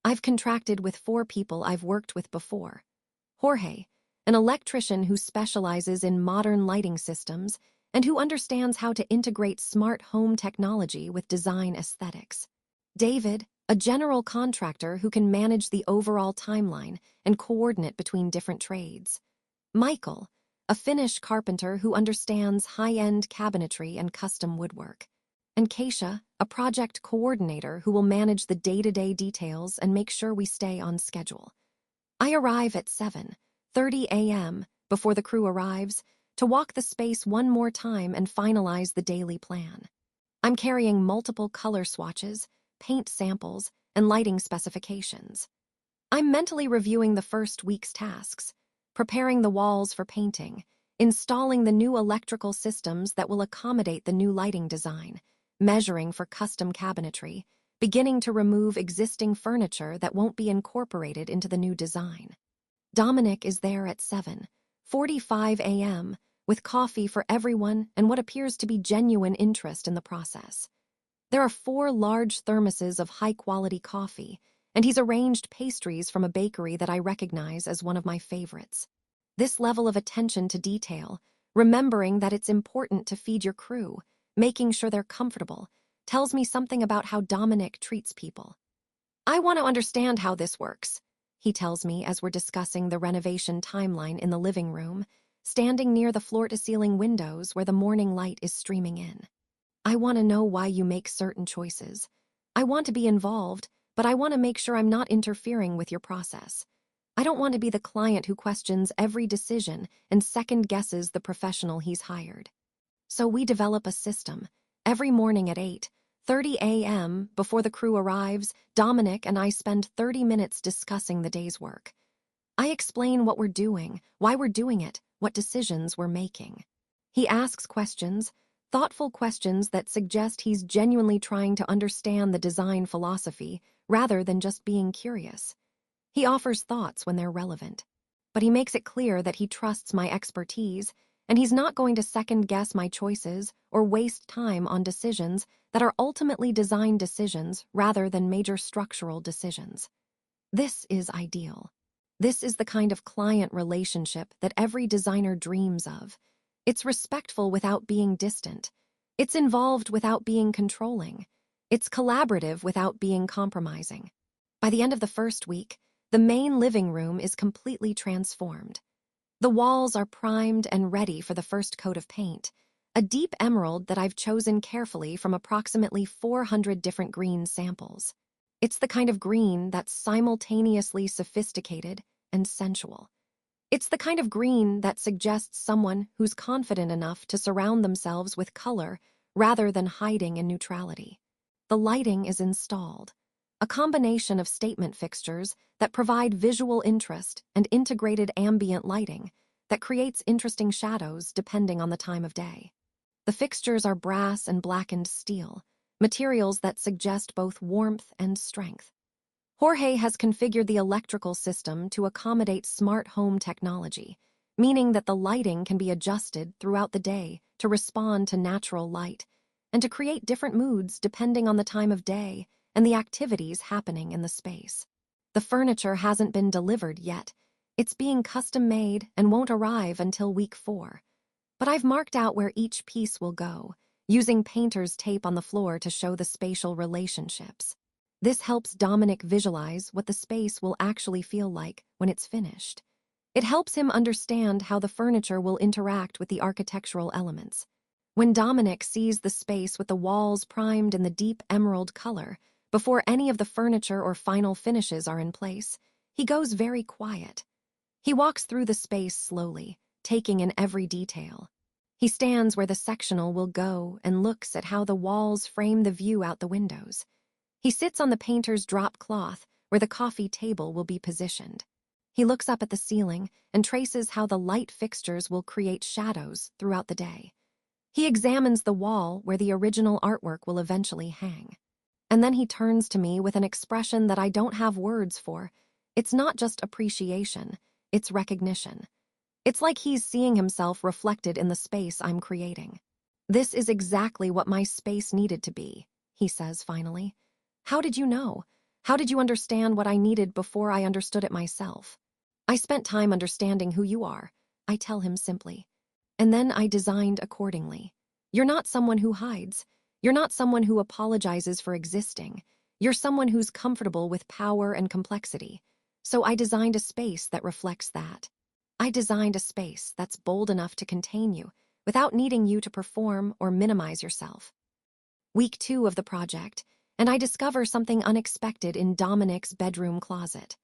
I've contracted with 4 people I've worked with before. Jorge, an electrician who specializes in modern lighting systems and who understands how to integrate smart home technology with design aesthetics. David, a general contractor who can manage the overall timeline and coordinate between different trades. Michael, a Finnish carpenter who understands high-end cabinetry and custom woodwork. And Keisha, a project coordinator who will manage the day-to-day details and make sure we stay on schedule. I arrive at 7:30 a.m. before the crew arrives to walk the space one more time and finalize the daily plan. I'm carrying multiple color swatches, paint samples, and lighting specifications. I'm mentally reviewing the first week's tasks, preparing the walls for painting, installing the new electrical systems that will accommodate the new lighting design, measuring for custom cabinetry, beginning to remove existing furniture that won't be incorporated into the new design. Dominic is there at 7:45 a.m. with coffee for everyone and what appears to be genuine interest in the process. There are 4 large thermoses of high-quality coffee, and he's arranged pastries from a bakery that I recognize as one of my favorites. This level of attention to detail, remembering that it's important to feed your crew, making sure they're comfortable, tells me something about how Dominic treats people. I want to understand how this works, he tells me as we're discussing the renovation timeline in the living room, standing near the floor-to-ceiling windows where the morning light is streaming in. I want to know why you make certain choices. I want to be involved, but I want to make sure I'm not interfering with your process. I don't want to be the client who questions every decision and second guesses the professional he's hired. So we develop a system. Every morning at 8:30 a.m., before the crew arrives, Dominic and I spend 30 minutes discussing the day's work. I explain what we're doing, why we're doing it, what decisions we're making. He asks questions, thoughtful questions that suggest he's genuinely trying to understand the design philosophy rather than just being curious. He offers thoughts when they're relevant, but he makes it clear that he trusts my expertise and he's not going to second-guess my choices or waste time on decisions that are ultimately design decisions rather than major structural decisions. This is ideal. This is the kind of client relationship that every designer dreams of. It's respectful without being distant. It's involved without being controlling. It's collaborative without being compromising. By the end of the first week, the main living room is completely transformed. The walls are primed and ready for the first coat of paint, a deep emerald that I've chosen carefully from approximately 400 different green samples. It's the kind of green that's simultaneously sophisticated and sensual. It's the kind of green that suggests someone who's confident enough to surround themselves with color rather than hiding in neutrality. The lighting is installed, a combination of statement fixtures that provide visual interest and integrated ambient lighting that creates interesting shadows depending on the time of day. The fixtures are brass and blackened steel, materials that suggest both warmth and strength. Jorge has configured the electrical system to accommodate smart home technology, meaning that the lighting can be adjusted throughout the day to respond to natural light and to create different moods depending on the time of day and the activities happening in the space. The furniture hasn't been delivered yet. It's being custom-made and won't arrive until week 4. But I've marked out where each piece will go, using painter's tape on the floor to show the spatial relationships. This helps Dominic visualize what the space will actually feel like when it's finished. It helps him understand how the furniture will interact with the architectural elements. When Dominic sees the space with the walls primed in the deep emerald color, before any of the furniture or final finishes are in place, he goes very quiet. He walks through the space slowly, taking in every detail. He stands where the sectional will go and looks at how the walls frame the view out the windows. He sits on the painter's drop cloth where the coffee table will be positioned. He looks up at the ceiling and traces how the light fixtures will create shadows throughout the day. He examines the wall where the original artwork will eventually hang. And then he turns to me with an expression that I don't have words for. It's not just appreciation, it's recognition. It's like he's seeing himself reflected in the space I'm creating. "This is exactly what my space needed to be," he says finally. "How did you know? How did you understand what I needed before I understood it myself?" "I spent time understanding who you are," I tell him simply. "And then I designed accordingly. You're not someone who hides. You're not someone who apologizes for existing. You're someone who's comfortable with power and complexity. So I designed a space that reflects that. I designed a space that's bold enough to contain you without needing you to perform or minimize yourself." Week 2 of the project, and I discover something unexpected in Dominic's bedroom closet.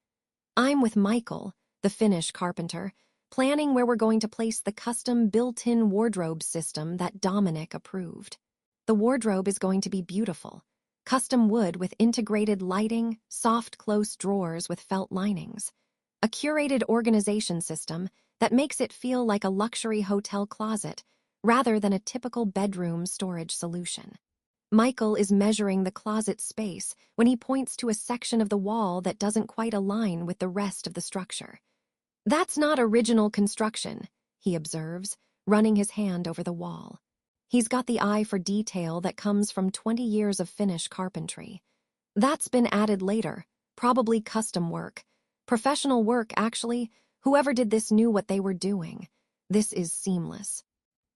I'm with Michael, the Finnish carpenter, planning where we're going to place the custom built-in wardrobe system that Dominic approved. The wardrobe is going to be beautiful, custom wood with integrated lighting, soft close drawers with felt linings, a curated organization system that makes it feel like a luxury hotel closet rather than a typical bedroom storage solution. Michael is measuring the closet space when he points to a section of the wall that doesn't quite align with the rest of the structure. "That's not original construction," he observes, running his hand over the wall. He's got the eye for detail that comes from 20 years of Finnish carpentry. "That's been added later, probably custom work. Professional work, actually. Whoever did this knew what they were doing. This is seamless."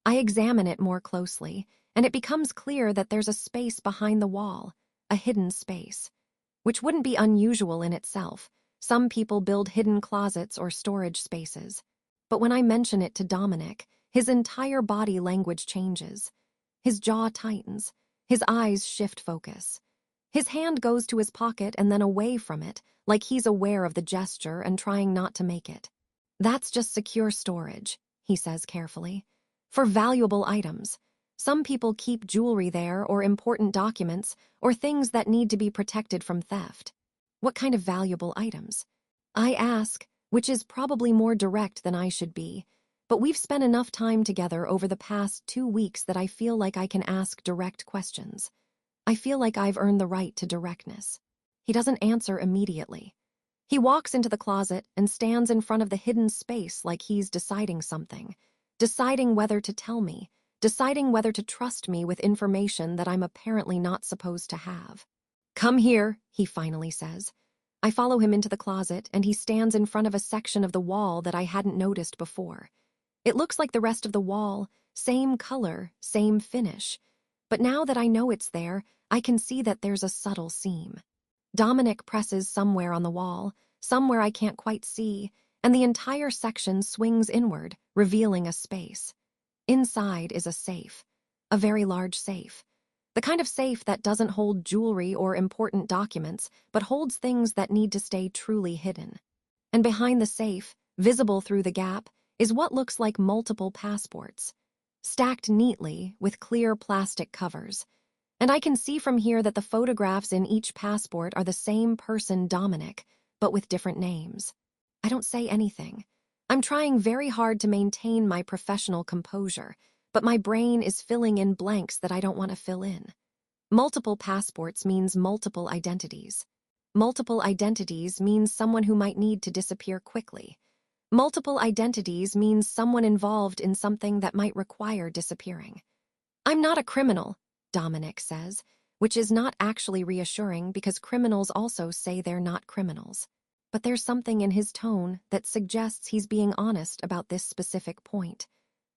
I examine it more closely, and it becomes clear that there's a space behind the wall, a hidden space, which wouldn't be unusual in itself. Some people build hidden closets or storage spaces. But when I mention it to Dominic, his entire body language changes. His jaw tightens. His eyes shift focus. His hand goes to his pocket and then away from it, like he's aware of the gesture and trying not to make it. "That's just secure storage," he says carefully. "For valuable items. Some people keep jewelry there or important documents or things that need to be protected from theft." "What kind of valuable items?" I ask, which is probably more direct than I should be, but we've spent enough time together over the past 2 weeks that I feel like I can ask direct questions. I feel like I've earned the right to directness. He doesn't answer immediately. He walks into the closet and stands in front of the hidden space like he's deciding something, deciding whether to tell me, deciding whether to trust me with information that I'm apparently not supposed to have. "Come here," he finally says. I follow him into the closet, and he stands in front of a section of the wall that I hadn't noticed before. It looks like the rest of the wall, same color, same finish. But now that I know it's there, I can see that there's a subtle seam. Dominic presses somewhere on the wall, somewhere I can't quite see, and the entire section swings inward, revealing a space. Inside is a safe, a very large safe. The kind of safe that doesn't hold jewelry or important documents, but holds things that need to stay truly hidden. And behind the safe, visible through the gap, is what looks like multiple passports, stacked neatly with clear plastic covers. And I can see from here that the photographs in each passport are the same person, Dominic, but with different names. I don't say anything. I'm trying very hard to maintain my professional composure, but my brain is filling in blanks that I don't want to fill in. Multiple passports means multiple identities. Multiple identities means someone who might need to disappear quickly. Multiple identities means someone involved in something that might require disappearing. "I'm not a criminal," Dominic says, which is not actually reassuring because criminals also say they're not criminals. But there's something in his tone that suggests he's being honest about this specific point.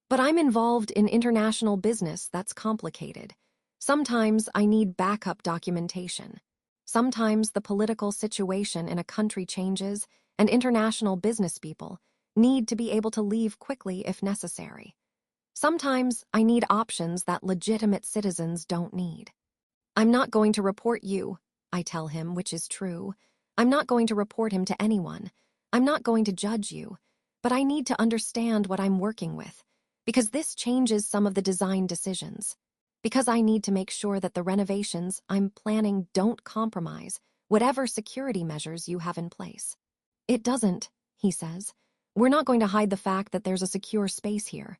"But I'm involved in international business that's complicated. Sometimes I need backup documentation. Sometimes the political situation in a country changes, and international business people need to be able to leave quickly if necessary. Sometimes I need options that legitimate citizens don't need." "I'm not going to report you," I tell him, which is true. I'm not going to report him to anyone. I'm not going to judge you. But I need to understand what I'm working with, because this changes some of the design decisions. Because I need to make sure that the renovations I'm planning don't compromise whatever security measures you have in place. "It doesn't," he says. "We're not going to hide the fact that there's a secure space here.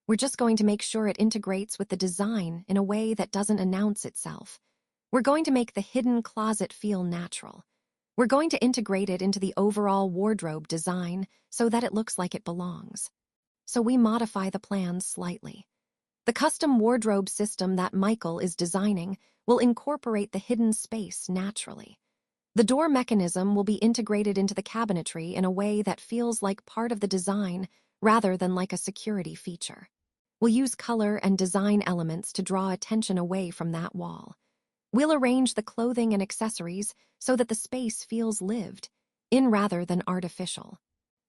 We're just going to make sure it integrates with the design in a way that doesn't announce itself. We're going to make the hidden closet feel natural. We're going to integrate it into the overall wardrobe design so that it looks like it belongs." So we modify the plans slightly. The custom wardrobe system that Michael is designing will incorporate the hidden space naturally. The door mechanism will be integrated into the cabinetry in a way that feels like part of the design rather than like a security feature. We'll use color and design elements to draw attention away from that wall. We'll arrange the clothing and accessories so that the space feels lived in rather than artificial.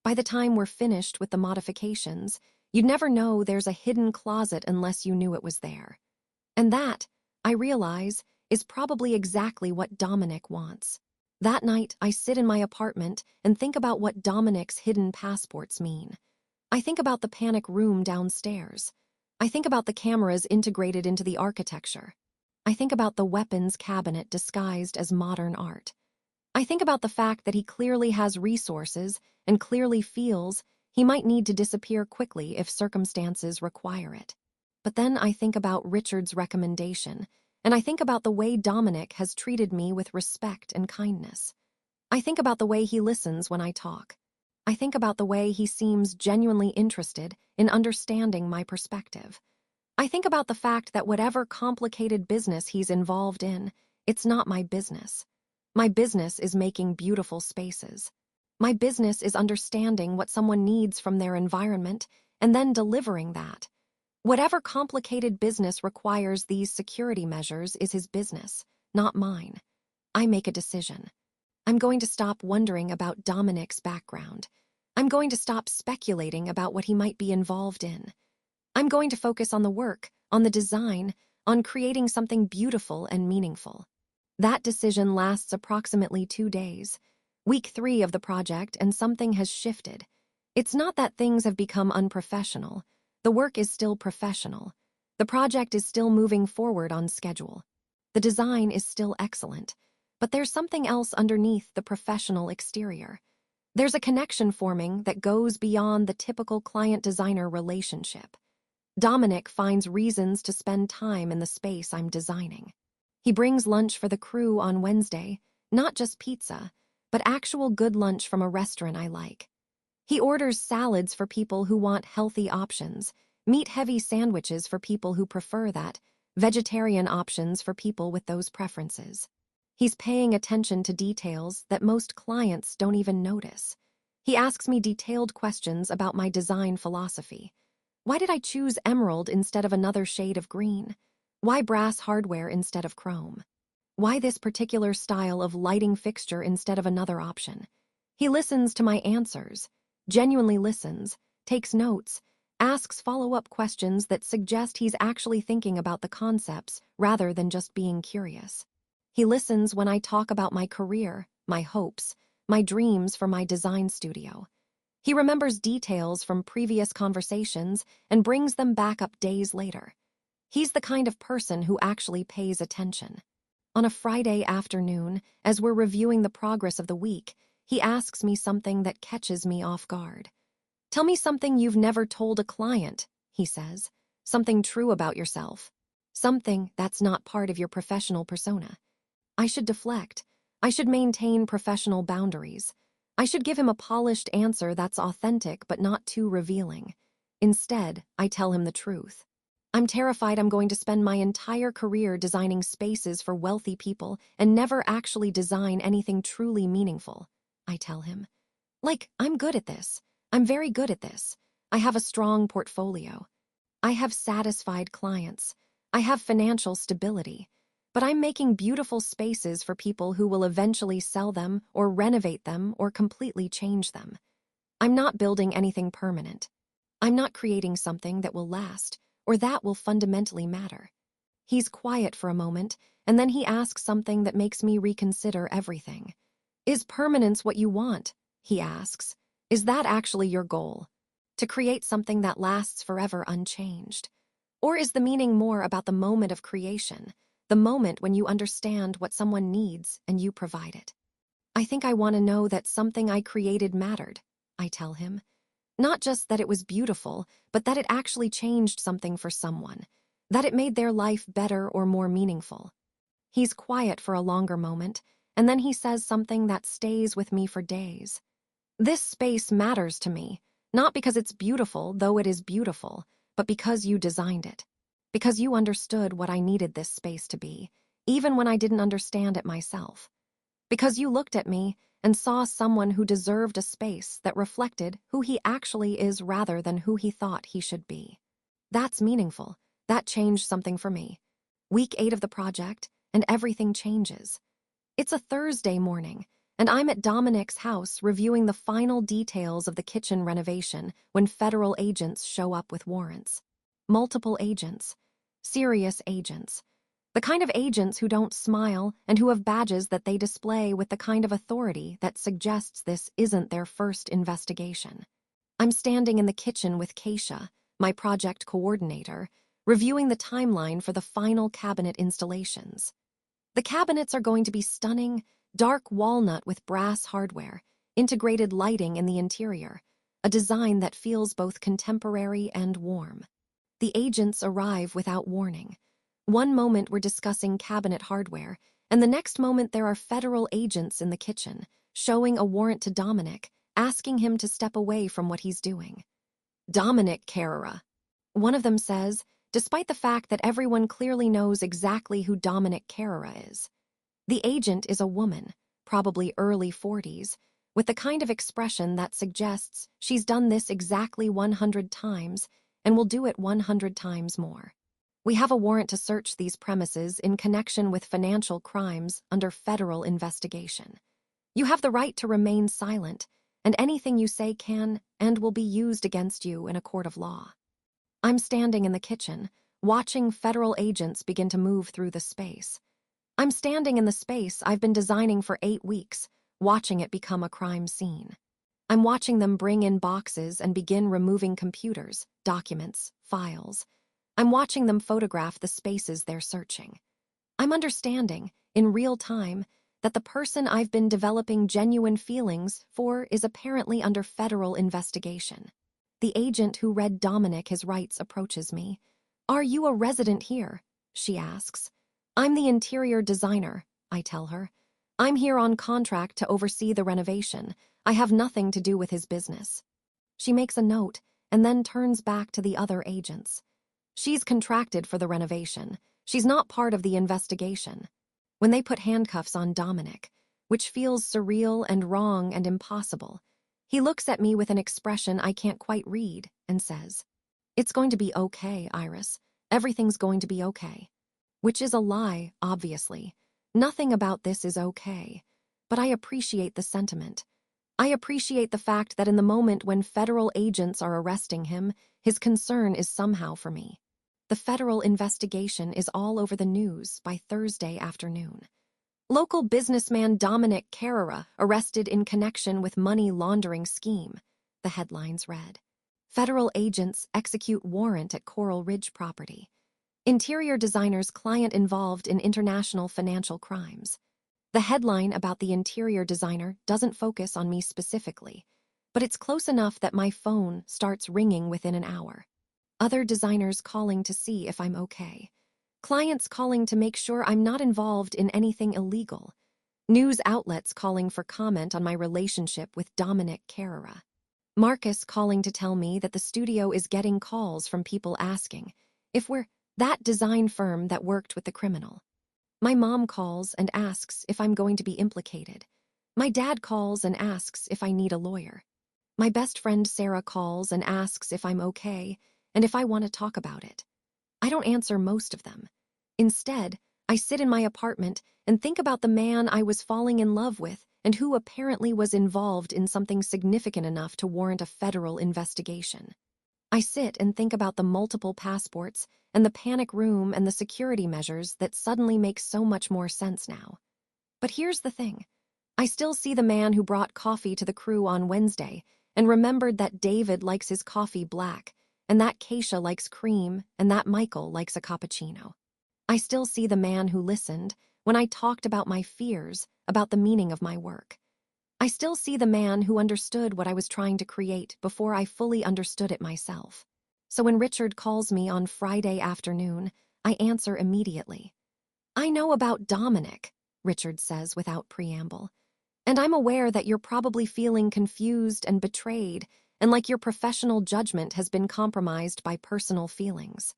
By the time we're finished with the modifications, you'd never know there's a hidden closet unless you knew it was there. And that, I realize, is probably exactly what Dominic wants. That night, I sit in my apartment and think about what Dominic's hidden passports mean. I think about the panic room downstairs. I think about the cameras integrated into the architecture. I think about the weapons cabinet disguised as modern art. I think about the fact that he clearly has resources and clearly feels he might need to disappear quickly if circumstances require it. But then I think about Richard's recommendation, and I think about the way Dominic has treated me with respect and kindness. I think about the way he listens when I talk. I think about the way he seems genuinely interested in understanding my perspective. I think about the fact that whatever complicated business he's involved in, it's not my business. My business is making beautiful spaces. My business is understanding what someone needs from their environment and then delivering that. Whatever complicated business requires these security measures is his business, not mine. I make a decision. I'm going to stop wondering about Dominic's background. I'm going to stop speculating about what he might be involved in. I'm going to focus on the work, on the design, on creating something beautiful and meaningful. That decision lasts approximately 2 days. Week 3 of the project, and something has shifted. It's not that things have become unprofessional. The work is still professional. The project is still moving forward on schedule. The design is still excellent. But there's something else underneath the professional exterior. There's a connection forming that goes beyond the typical client-designer relationship. Dominic finds reasons to spend time in the space I'm designing. He brings lunch for the crew on Wednesday, not just pizza, but actual good lunch from a restaurant I like. He orders salads for people who want healthy options, meat-heavy sandwiches for people who prefer that, vegetarian options for people with those preferences. He's paying attention to details that most clients don't even notice. He asks me detailed questions about my design philosophy. Why did I choose emerald instead of another shade of green? Why brass hardware instead of chrome? Why this particular style of lighting fixture instead of another option? He listens to my answers, genuinely listens, takes notes, asks follow-up questions that suggest he's actually thinking about the concepts rather than just being curious. He listens when I talk about my career, my hopes, my dreams for my design studio. He remembers details from previous conversations and brings them back up days later. He's the kind of person who actually pays attention. On a Friday afternoon, as we're reviewing the progress of the week, he asks me something that catches me off guard. "Tell me something you've never told a client," he says. "Something true about yourself. Something that's not part of your professional persona." I should deflect. I should maintain professional boundaries. I should give him a polished answer that's authentic but not too revealing. Instead, I tell him the truth. I'm terrified I'm going to spend my entire career designing spaces for wealthy people and never actually design anything truly meaningful, I tell him. Like, I'm good at this. I'm very good at this. I have a strong portfolio. I have satisfied clients. I have financial stability. But I'm making beautiful spaces for people who will eventually sell them or renovate them or completely change them. I'm not building anything permanent. I'm not creating something that will last or that will fundamentally matter. He's quiet for a moment, and then he asks something that makes me reconsider everything. Is permanence what you want? He asks. Is that actually your goal? To create something that lasts forever unchanged? Or is the meaning more about the moment of creation? The moment when you understand what someone needs and you provide it. I think I want to know that something I created mattered, I tell him. Not just that it was beautiful, but that it actually changed something for someone, that it made their life better or more meaningful. He's quiet for a longer moment, and then he says something that stays with me for days. This space matters to me, not because it's beautiful, though it is beautiful, but because you designed it. Because you understood what I needed this space to be, even when I didn't understand it myself. Because you looked at me and saw someone who deserved a space that reflected who he actually is rather than who he thought he should be. That's meaningful. That changed something for me. Week 8 of the project, and everything changes. It's a Thursday morning, and I'm at Dominic's house reviewing the final details of the kitchen renovation when federal agents show up with warrants. Multiple agents. Serious agents. The kind of agents who don't smile and who have badges that they display with the kind of authority that suggests this isn't their first investigation. I'm standing in the kitchen with Keisha, my project coordinator, reviewing the timeline for the final cabinet installations. The cabinets are going to be stunning, dark walnut with brass hardware, integrated lighting in the interior, a design that feels both contemporary and warm. The agents arrive without warning. One moment we're discussing cabinet hardware, and the next moment there are federal agents in the kitchen, showing a warrant to Dominic, asking him to step away from what he's doing. Dominic Carrera. One of them says, despite the fact that everyone clearly knows exactly who Dominic Carrera is. The agent is a woman, probably early 40s, with the kind of expression that suggests she's done this exactly 100 times and will do it 100 times more. We have a warrant to search these premises in connection with financial crimes under federal investigation. You have the right to remain silent, and anything you say can and will be used against you in a court of law. I'm standing in the kitchen, watching federal agents begin to move through the space. I'm standing in the space I've been designing for 8 weeks, watching it become a crime scene. I'm watching them bring in boxes and begin removing computers, documents, files. I'm watching them photograph the spaces they're searching. I'm understanding, in real time, that the person I've been developing genuine feelings for is apparently under federal investigation. The agent who read Dominic his rights approaches me. "Are you a resident here?" she asks. "I'm the interior designer," I tell her. "I'm here on contract to oversee the renovation. I have nothing to do with his business." She makes a note and then turns back to the other agents. "She's contracted for the renovation. She's not part of the investigation." When they put handcuffs on Dominic, which feels surreal and wrong and impossible, he looks at me with an expression I can't quite read and says, "It's going to be okay, Iris. Everything's going to be okay." Which is a lie, obviously. Nothing about this is okay. But I appreciate the sentiment. I appreciate the fact that in the moment when federal agents are arresting him, his concern is somehow for me. The federal investigation is all over the news by Thursday afternoon. "Local businessman Dominic Carrera arrested in connection with money laundering scheme," the headlines read. "Federal agents execute warrant at Coral Ridge property. Interior designer's client involved in international financial crimes." The headline about the interior designer doesn't focus on me specifically, but it's close enough that my phone starts ringing within an hour. Other designers calling to see if I'm okay. Clients calling to make sure I'm not involved in anything illegal. News outlets calling for comment on my relationship with Dominic Carrera. Marcus calling to tell me that the studio is getting calls from people asking if we're that design firm that worked with the criminal. My mom calls and asks if I'm going to be implicated. My dad calls and asks if I need a lawyer. My best friend Sarah calls and asks if I'm okay and if I want to talk about it. I don't answer most of them. Instead, I sit in my apartment and think about the man I was falling in love with and who apparently was involved in something significant enough to warrant a federal investigation. I sit and think about the multiple passports and the panic room and the security measures that suddenly make so much more sense now. But here's the thing. I still see the man who brought coffee to the crew on Wednesday and remembered that David likes his coffee black, and that Keisha likes cream, and that Michael likes a cappuccino. I still see the man who listened when I talked about my fears about the meaning of my work. I still see the man who understood what I was trying to create before I fully understood it myself. So when Richard calls me on Friday afternoon, I answer immediately. "I know about Dominic," Richard says without preamble. "And I'm aware that you're probably feeling confused and betrayed and like your professional judgment has been compromised by personal feelings."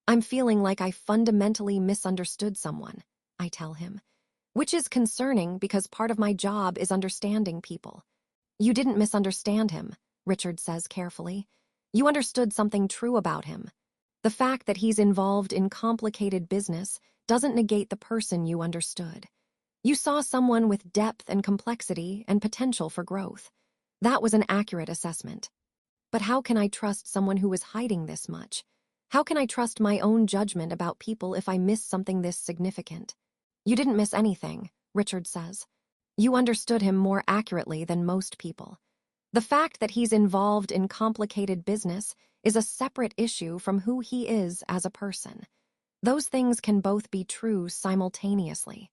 "I'm feeling like I fundamentally misunderstood someone," I tell him, which is concerning because part of my job is understanding people. "You didn't misunderstand him," Richard says carefully. "You understood something true about him. The fact that he's involved in complicated business doesn't negate the person you understood. You saw someone with depth and complexity and potential for growth. That was an accurate assessment. But how can I trust someone who is hiding this much? How can I trust my own judgment about people if I miss something this significant?" "You didn't miss anything," Richard says. "You understood him more accurately than most people. The fact that he's involved in complicated business is a separate issue from who he is as a person. Those things can both be true simultaneously."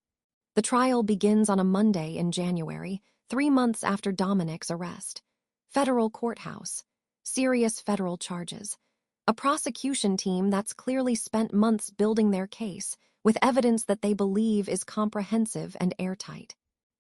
The trial begins on a Monday in January, 3 months after Dominic's arrest. Federal courthouse. Serious federal charges. A prosecution team that's clearly spent months building their case, with evidence that they believe is comprehensive and airtight.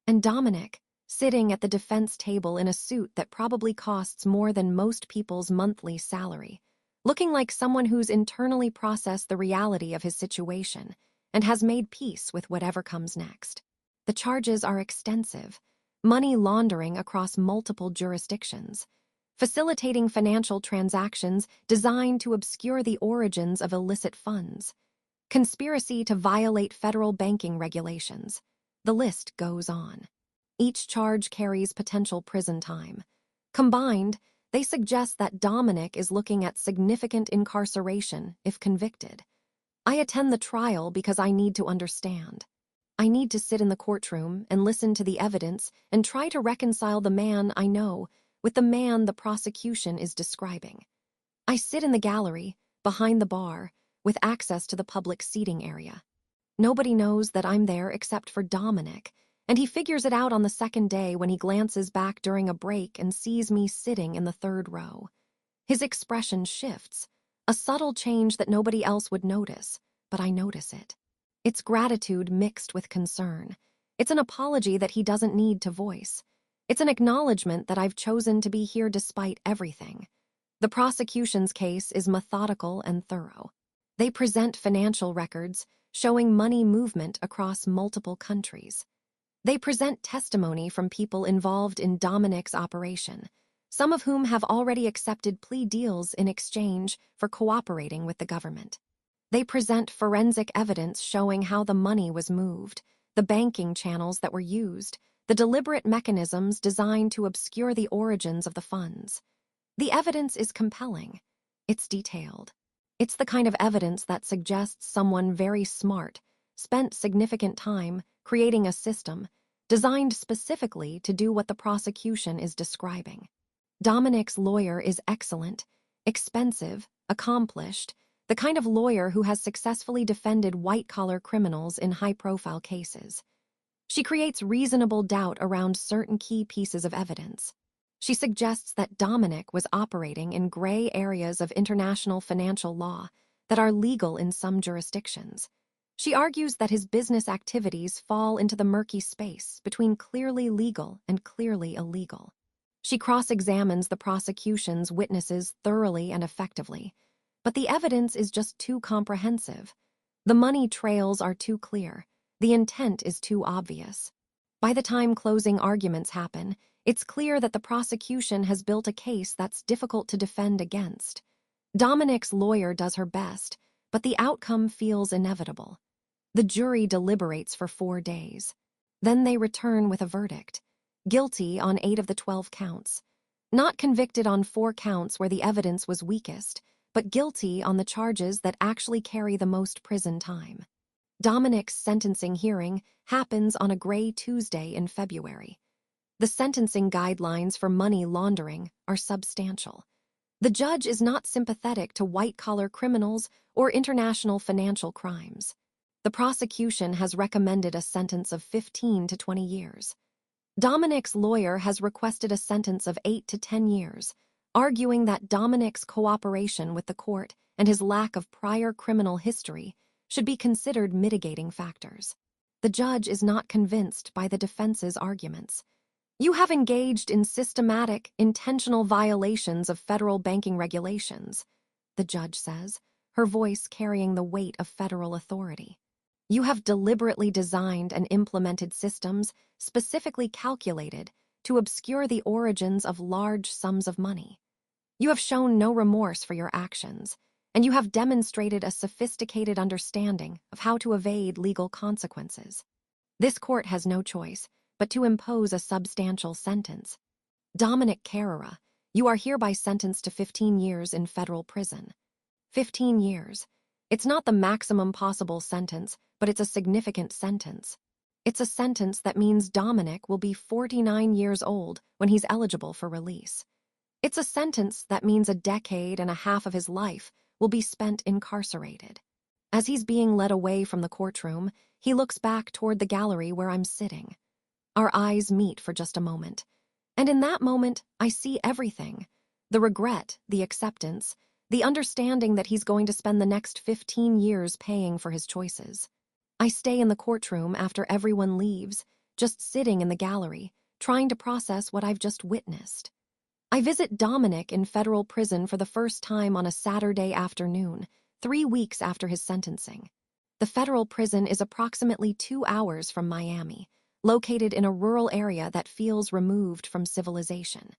And Dominic, sitting at the defense table in a suit that probably costs more than most people's monthly salary, looking like someone who's internally processed the reality of his situation and has made peace with whatever comes next. The charges are extensive. Money laundering across multiple jurisdictions. facilitating financial transactions designed to obscure the origins of illicit funds, conspiracy to violate federal banking regulations. The list goes on. Each charge carries potential prison time. Combined, they suggest that Dominic is looking at significant incarceration if convicted. I attend the trial because I need to understand. I need to sit in the courtroom and listen to the evidence and try to reconcile the man I know with the man the prosecution is describing. I sit in the gallery, behind the bar, with access to the public seating area. Nobody knows that I'm there except for Dominic, and he figures it out on the second day when he glances back during a break and sees me sitting in the third row. His expression shifts, a subtle change that nobody else would notice, but I notice it. It's gratitude mixed with concern. It's an apology that he doesn't need to voice. It's an acknowledgement that I've chosen to be here despite everything. The prosecution's case is methodical and thorough. They present financial records showing money movement across multiple countries. They present testimony from people involved in Dominic's operation, some of whom have already accepted plea deals in exchange for cooperating with the government. They present forensic evidence showing how the money was moved, the banking channels that were used, the deliberate mechanisms designed to obscure the origins of the funds. The evidence is compelling. It's detailed. It's the kind of evidence that suggests someone very smart spent significant time creating a system designed specifically to do what the prosecution is describing. Dominic's lawyer is excellent, expensive, accomplished, the kind of lawyer who has successfully defended white-collar criminals in high-profile cases. She creates reasonable doubt around certain key pieces of evidence. She suggests that Dominic was operating in gray areas of international financial law that are legal in some jurisdictions. She argues that his business activities fall into the murky space between clearly legal and clearly illegal. She cross-examines the prosecution's witnesses thoroughly and effectively, but the evidence is just too comprehensive. The money trails are too clear. The intent is too obvious. By the time closing arguments happen, it's clear that the prosecution has built a case that's difficult to defend against. Dominic's lawyer does her best, but the outcome feels inevitable. The jury deliberates for 4 days. Then they return with a verdict. Guilty on 8 of the 12 counts. Not convicted on 4 counts where the evidence was weakest, but guilty on the charges that actually carry the most prison time. Dominic's sentencing hearing happens on a gray Tuesday in February. The sentencing guidelines for money laundering are substantial. The judge is not sympathetic to white-collar criminals or international financial crimes. The prosecution has recommended a sentence of 15 to 20 years. Dominic's lawyer has requested a sentence of 8 to 10 years, arguing that Dominic's cooperation with the court and his lack of prior criminal history should be considered mitigating factors. The judge is not convinced by the defense's arguments. You have engaged in systematic, intentional violations of federal banking regulations, the judge says, her voice carrying the weight of federal authority. You have deliberately designed and implemented systems specifically calculated to obscure the origins of large sums of money. You have shown no remorse for your actions, and you have demonstrated a sophisticated understanding of how to evade legal consequences. This court has no choice but to impose a substantial sentence. Dominic Carrera, you are hereby sentenced to 15 years in federal prison. 15 years. It's not the maximum possible sentence, but it's a significant sentence. It's a sentence that means Dominic will be 49 years old when he's eligible for release. It's a sentence that means a decade and a half of his life will be spent incarcerated. As he's being led away from the courtroom, he looks back toward the gallery where I'm sitting. Our eyes meet for just a moment, and in that moment, I see everything. The regret, the acceptance, the understanding that he's going to spend the next 15 years paying for his choices. I stay in the courtroom after everyone leaves, just sitting in the gallery, trying to process what I've just witnessed. I visit Dominic in federal prison for the first time on a Saturday afternoon, 3 weeks after his sentencing. The federal prison is approximately 2 hours from Miami, located in a rural area that feels removed from civilization.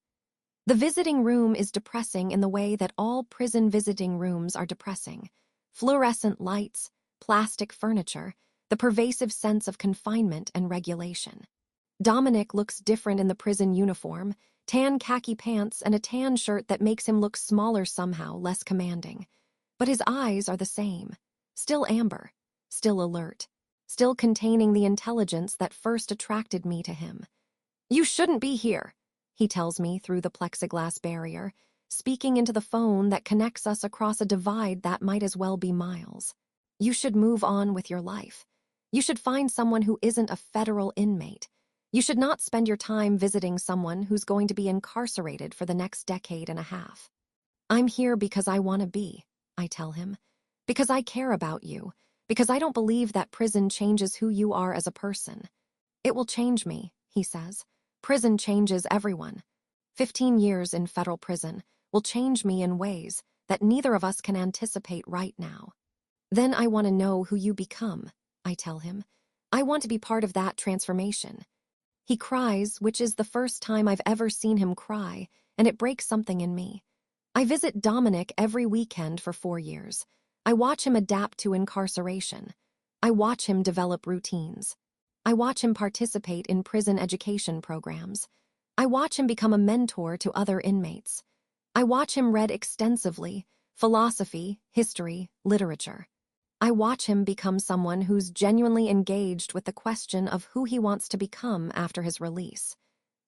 The visiting room is depressing in the way that all prison visiting rooms are depressing. Fluorescent lights, plastic furniture, the pervasive sense of confinement and regulation. Dominic looks different in the prison uniform, tan khaki pants and a tan shirt that makes him look smaller somehow, less commanding. But his eyes are the same, still amber, still alert, still containing the intelligence that first attracted me to him. "You shouldn't be here," he tells me through the plexiglass barrier, speaking into the phone that connects us across a divide that might as well be miles. "You should move on with your life. You should find someone who isn't a federal inmate. You should not spend your time visiting someone who's going to be incarcerated for the next decade and a half." "I'm here because I want to be," I tell him. "Because I care about you. Because I don't believe that prison changes who you are as a person." "It will change me," he says. "Prison changes everyone. 15 years in federal prison will change me in ways that neither of us can anticipate right now." "Then I want to know who you become," I tell him. "I want to be part of that transformation." He cries, which is the first time I've ever seen him cry, and it breaks something in me. I visit Dominic every weekend for 4 years. I watch him adapt to incarceration. I watch him develop routines. I watch him participate in prison education programs. I watch him become a mentor to other inmates. I watch him read extensively, philosophy, history, literature. I watch him become someone who's genuinely engaged with the question of who he wants to become after his release.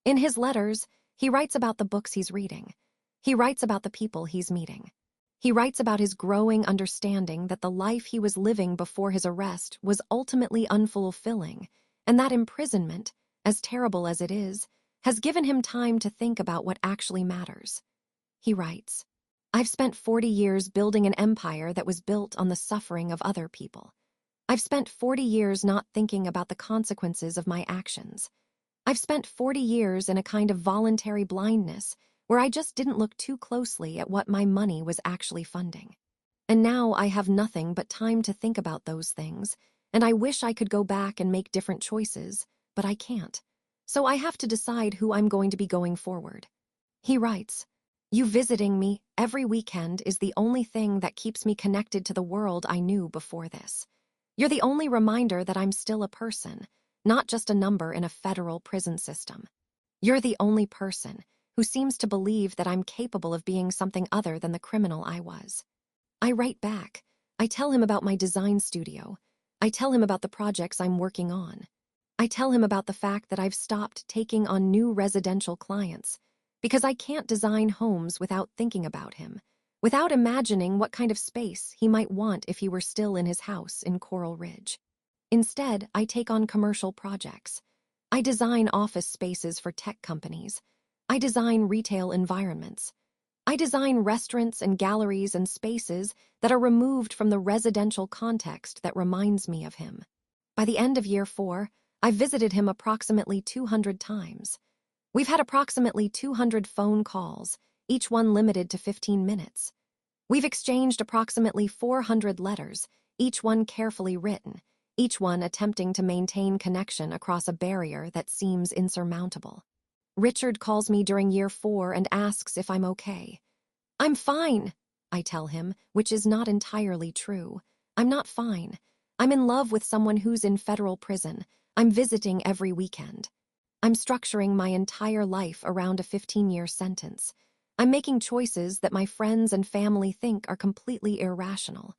In his letters, he writes about the books he's reading. He writes about the people he's meeting. He writes about his growing understanding that the life he was living before his arrest was ultimately unfulfilling, and that imprisonment, as terrible as it is, has given him time to think about what actually matters. He writes, "I've spent 40 years building an empire that was built on the suffering of other people. I've spent 40 years not thinking about the consequences of my actions. I've spent 40 years in a kind of voluntary blindness where I just didn't look too closely at what my money was actually funding. And now I have nothing but time to think about those things, and I wish I could go back and make different choices, but I can't. So I have to decide who I'm going to be going forward." He writes, "You visiting me every weekend is the only thing that keeps me connected to the world I knew before this. You're the only reminder that I'm still a person, not just a number in a federal prison system. You're the only person who seems to believe that I'm capable of being something other than the criminal I was." I write back. I tell him about my design studio. I tell him about the projects I'm working on. I tell him about the fact that I've stopped taking on new residential clients because I can't design homes without thinking about him, without imagining what kind of space he might want if he were still in his house in Coral Ridge. Instead, I take on commercial projects. I design office spaces for tech companies. I design retail environments. I design restaurants and galleries and spaces that are removed from the residential context that reminds me of him. By the end of year 4, I've visited him approximately 200 times. We've had approximately 200 phone calls, each one limited to 15 minutes. We've exchanged approximately 400 letters, each one carefully written, each one attempting to maintain connection across a barrier that seems insurmountable. Richard calls me during year 4 and asks if I'm okay. "I'm fine," I tell him, which is not entirely true. I'm not fine. I'm in love with someone who's in federal prison. I'm visiting every weekend. I'm structuring my entire life around a 15-year sentence. I'm making choices that my friends and family think are completely irrational.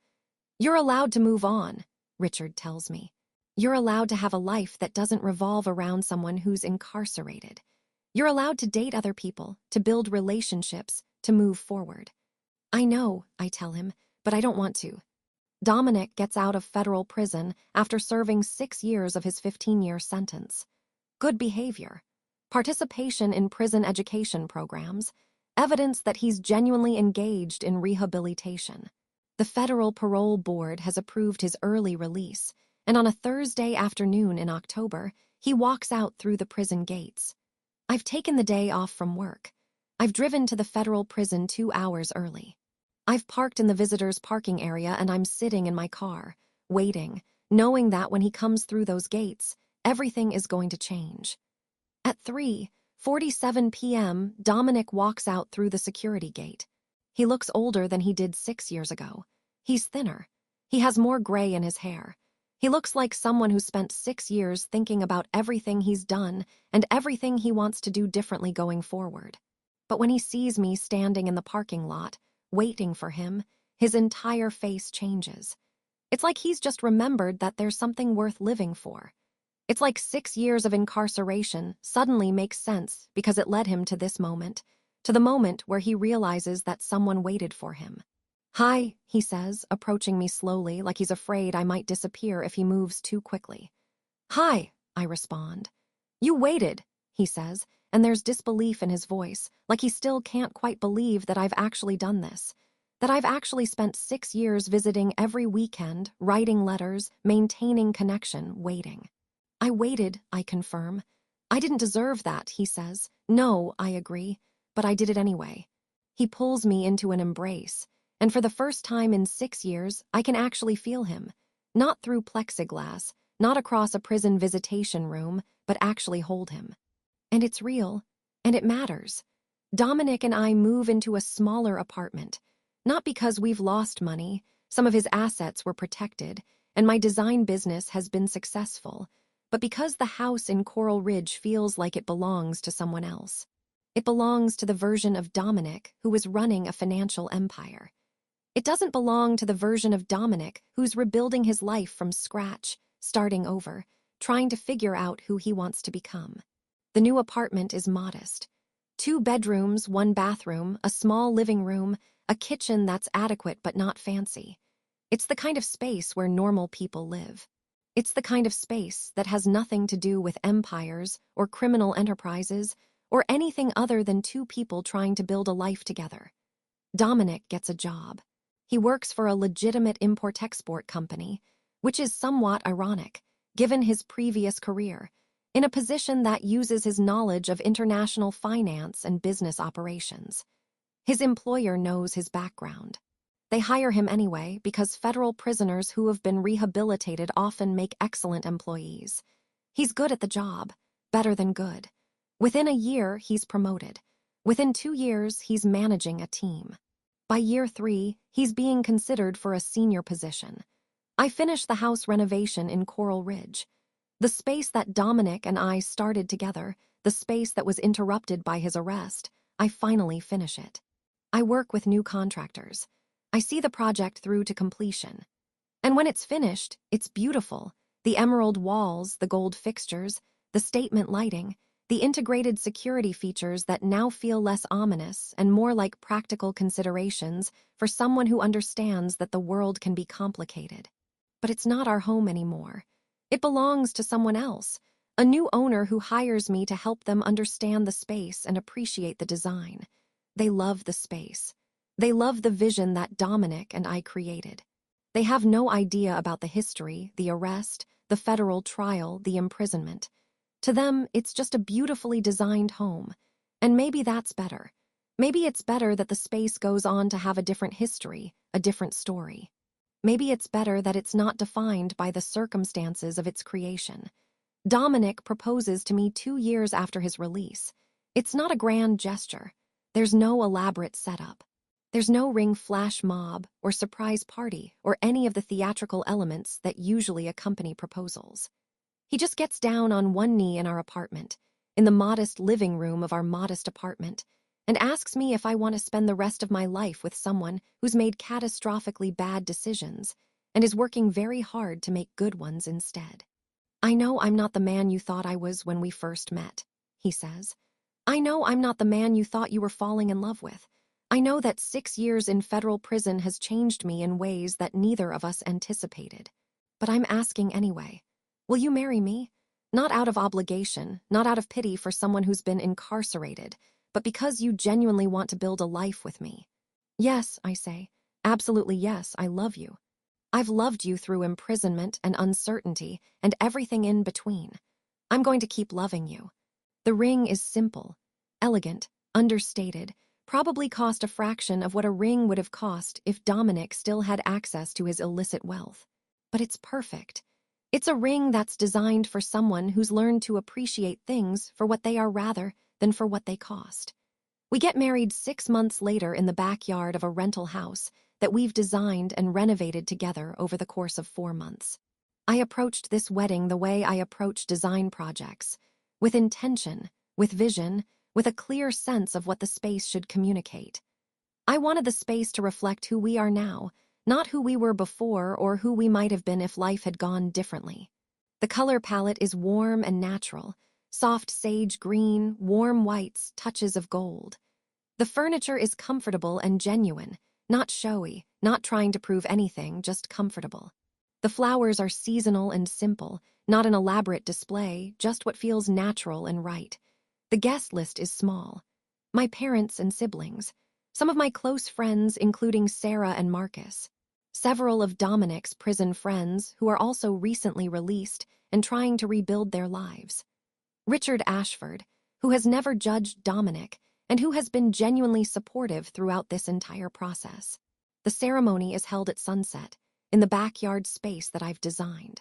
"You're allowed to move on," Richard tells me. "You're allowed to have a life that doesn't revolve around someone who's incarcerated. You're allowed to date other people, to build relationships, to move forward." "I know," I tell him, "but I don't want to." Dominic gets out of federal prison after serving 6 years of his 15-year sentence. Good behavior, participation in prison education programs, evidence that he's genuinely engaged in rehabilitation. The Federal Parole Board has approved his early release, and on a Thursday afternoon in October, he walks out through the prison gates. I've taken the day off from work. I've driven to the federal prison 2 hours early. I've parked in the visitors' parking area and I'm sitting in my car, waiting, knowing that when he comes through those gates, everything is going to change. At 3, 4:47 p.m., Dominic walks out through the security gate. He looks older than he did 6 years ago. He's thinner. He has more gray in his hair. He looks like someone who spent 6 years thinking about everything he's done and everything he wants to do differently going forward. But when he sees me standing in the parking lot, waiting for him, his entire face changes. It's like he's just remembered that there's something worth living for. It's like 6 years of incarceration suddenly makes sense because it led him to this moment, to the moment where he realizes that someone waited for him. "Hi," he says, approaching me slowly like he's afraid I might disappear if he moves too quickly. "Hi," I respond. "You waited," he says, and there's disbelief in his voice, like he still can't quite believe that I've actually done this, that I've actually spent 6 years visiting every weekend, writing letters, maintaining connection, waiting. "I waited," I confirm. "I didn't deserve that," he says. "No," I agree, "but I did it anyway." He pulls me into an embrace. And for the first time in 6 years, I can actually feel him. Not through plexiglass, not across a prison visitation room, but actually hold him. And it's real, and it matters. Dominic and I move into a smaller apartment. Not because we've lost money, some of his assets were protected, and my design business has been successful, but because the house in Coral Ridge feels like it belongs to someone else. It belongs to the version of Dominic who was running a financial empire. It doesn't belong to the version of Dominic who's rebuilding his life from scratch, starting over, trying to figure out who he wants to become. The new apartment is modest. 2 bedrooms, 1 bathroom, a small living room, a kitchen that's adequate but not fancy. It's the kind of space where normal people live. It's the kind of space that has nothing to do with empires or criminal enterprises or anything other than 2 people trying to build a life together. Dominic gets a job. He works for a legitimate import-export company, which is somewhat ironic, given his previous career, in a position that uses his knowledge of international finance and business operations. His employer knows his background. They hire him anyway because federal prisoners who have been rehabilitated often make excellent employees. He's good at the job, better than good. Within a year, he's promoted. Within 2 years, he's managing a team. By year 3, he's being considered for a senior position. I finished the house renovation in Coral Ridge. The space that Dominic and I started together, the space that was interrupted by his arrest, I finally finish it. I work with new contractors. I see the project through to completion. And when it's finished, it's beautiful. The emerald walls, the gold fixtures, the statement lighting, the integrated security features that now feel less ominous and more like practical considerations for someone who understands that the world can be complicated. But it's not our home anymore. It belongs to someone else, a new owner who hires me to help them understand the space and appreciate the design. They love the space. They love the vision that Dominic and I created. They have no idea about the history, the arrest, the federal trial, the imprisonment. To them, it's just a beautifully designed home. And maybe that's better. Maybe it's better that the space goes on to have a different history, a different story. Maybe it's better that it's not defined by the circumstances of its creation. Dominic proposes to me 2 years after his release. It's not a grand gesture. There's no elaborate setup. There's no ring flash mob or surprise party or any of the theatrical elements that usually accompany proposals. He just gets down on one knee in our apartment, in the modest living room of our modest apartment, and asks me if I want to spend the rest of my life with someone who's made catastrophically bad decisions and is working very hard to make good ones instead. "I know I'm not the man you thought I was when we first met," he says. "I know I'm not the man you thought you were falling in love with. I know that 6 years in federal prison has changed me in ways that neither of us anticipated. But I'm asking anyway. Will you marry me? Not out of obligation, not out of pity for someone who's been incarcerated, but because you genuinely want to build a life with me." "Yes," I say. "Absolutely yes, I love you. I've loved you through imprisonment and uncertainty and everything in between. I'm going to keep loving you." The ring is simple, elegant, understated, probably cost a fraction of what a ring would have cost if Dominic still had access to his illicit wealth. But it's perfect. It's a ring that's designed for someone who's learned to appreciate things for what they are rather than for what they cost. We get married 6 months later in the backyard of a rental house that we've designed and renovated together over the course of 4 months. I approached this wedding the way I approach design projects, with intention, with vision, with a clear sense of what the space should communicate. I wanted the space to reflect who we are now, not who we were before or who we might have been if life had gone differently. The color palette is warm and natural, soft sage green, warm whites, touches of gold. The furniture is comfortable and genuine, not showy, not trying to prove anything, just comfortable. The flowers are seasonal and simple, not an elaborate display, just what feels natural and right. The guest list is small. My parents and siblings, some of my close friends including Sarah and Marcus, several of Dominic's prison friends who are also recently released and trying to rebuild their lives. Richard Ashford, who has never judged Dominic and who has been genuinely supportive throughout this entire process. The ceremony is held at sunset, in the backyard space that I've designed.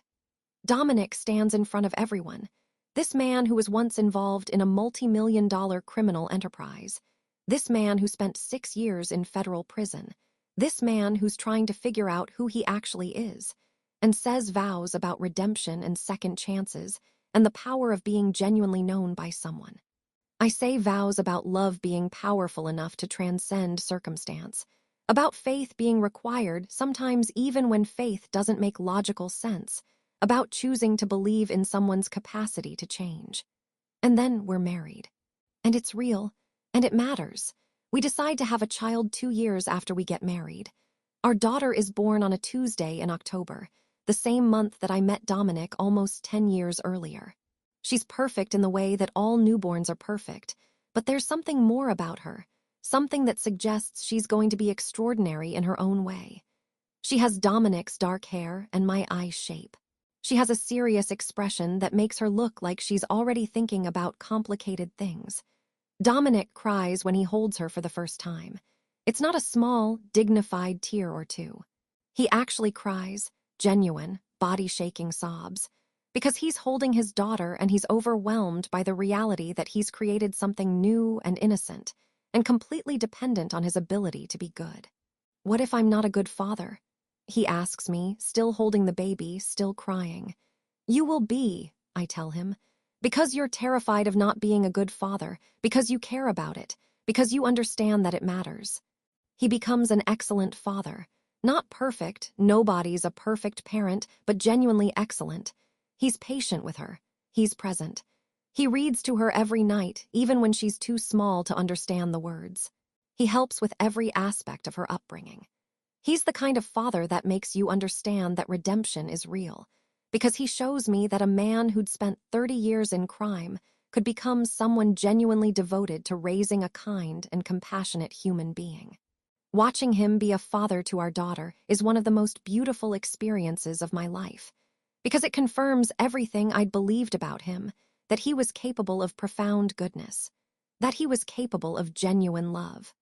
Dominic stands in front of everyone, this man who was once involved in a multi-million-dollar criminal enterprise, this man who spent 6 years in federal prison, this man who's trying to figure out who he actually is, and says vows about redemption and second chances and the power of being genuinely known by someone. I say vows about love being powerful enough to transcend circumstance, about faith being required sometimes even when faith doesn't make logical sense, about choosing to believe in someone's capacity to change. And then we're married. And it's real, and it matters. We decide to have a child 2 years after we get married. Our daughter is born on a Tuesday in October, the same month that I met Dominic almost 10 years earlier. She's perfect in the way that all newborns are perfect, but there's something more about her, something that suggests she's going to be extraordinary in her own way. She has Dominic's dark hair and my eye shape. She has a serious expression that makes her look like she's already thinking about complicated things. Dominic cries when he holds her for the first time. It's not a small, dignified tear or two. He actually cries, genuine, body-shaking sobs, because he's holding his daughter and he's overwhelmed by the reality that he's created something new and innocent, and completely dependent on his ability to be good. What if I'm not a good father? He asks me, still holding the baby, still crying. You will be, I tell him, because you're terrified of not being a good father, because you care about it, because you understand that it matters. He becomes an excellent father. Not perfect, nobody's a perfect parent, but genuinely excellent. He's patient with her. He's present. He reads to her every night, even when she's too small to understand the words. He helps with every aspect of her upbringing. He's the kind of father that makes you understand that redemption is real, because he shows me that a man who'd spent 30 years in crime could become someone genuinely devoted to raising a kind and compassionate human being. Watching him be a father to our daughter is one of the most beautiful experiences of my life, because it confirms everything I'd believed about him, that he was capable of profound goodness, that he was capable of genuine love,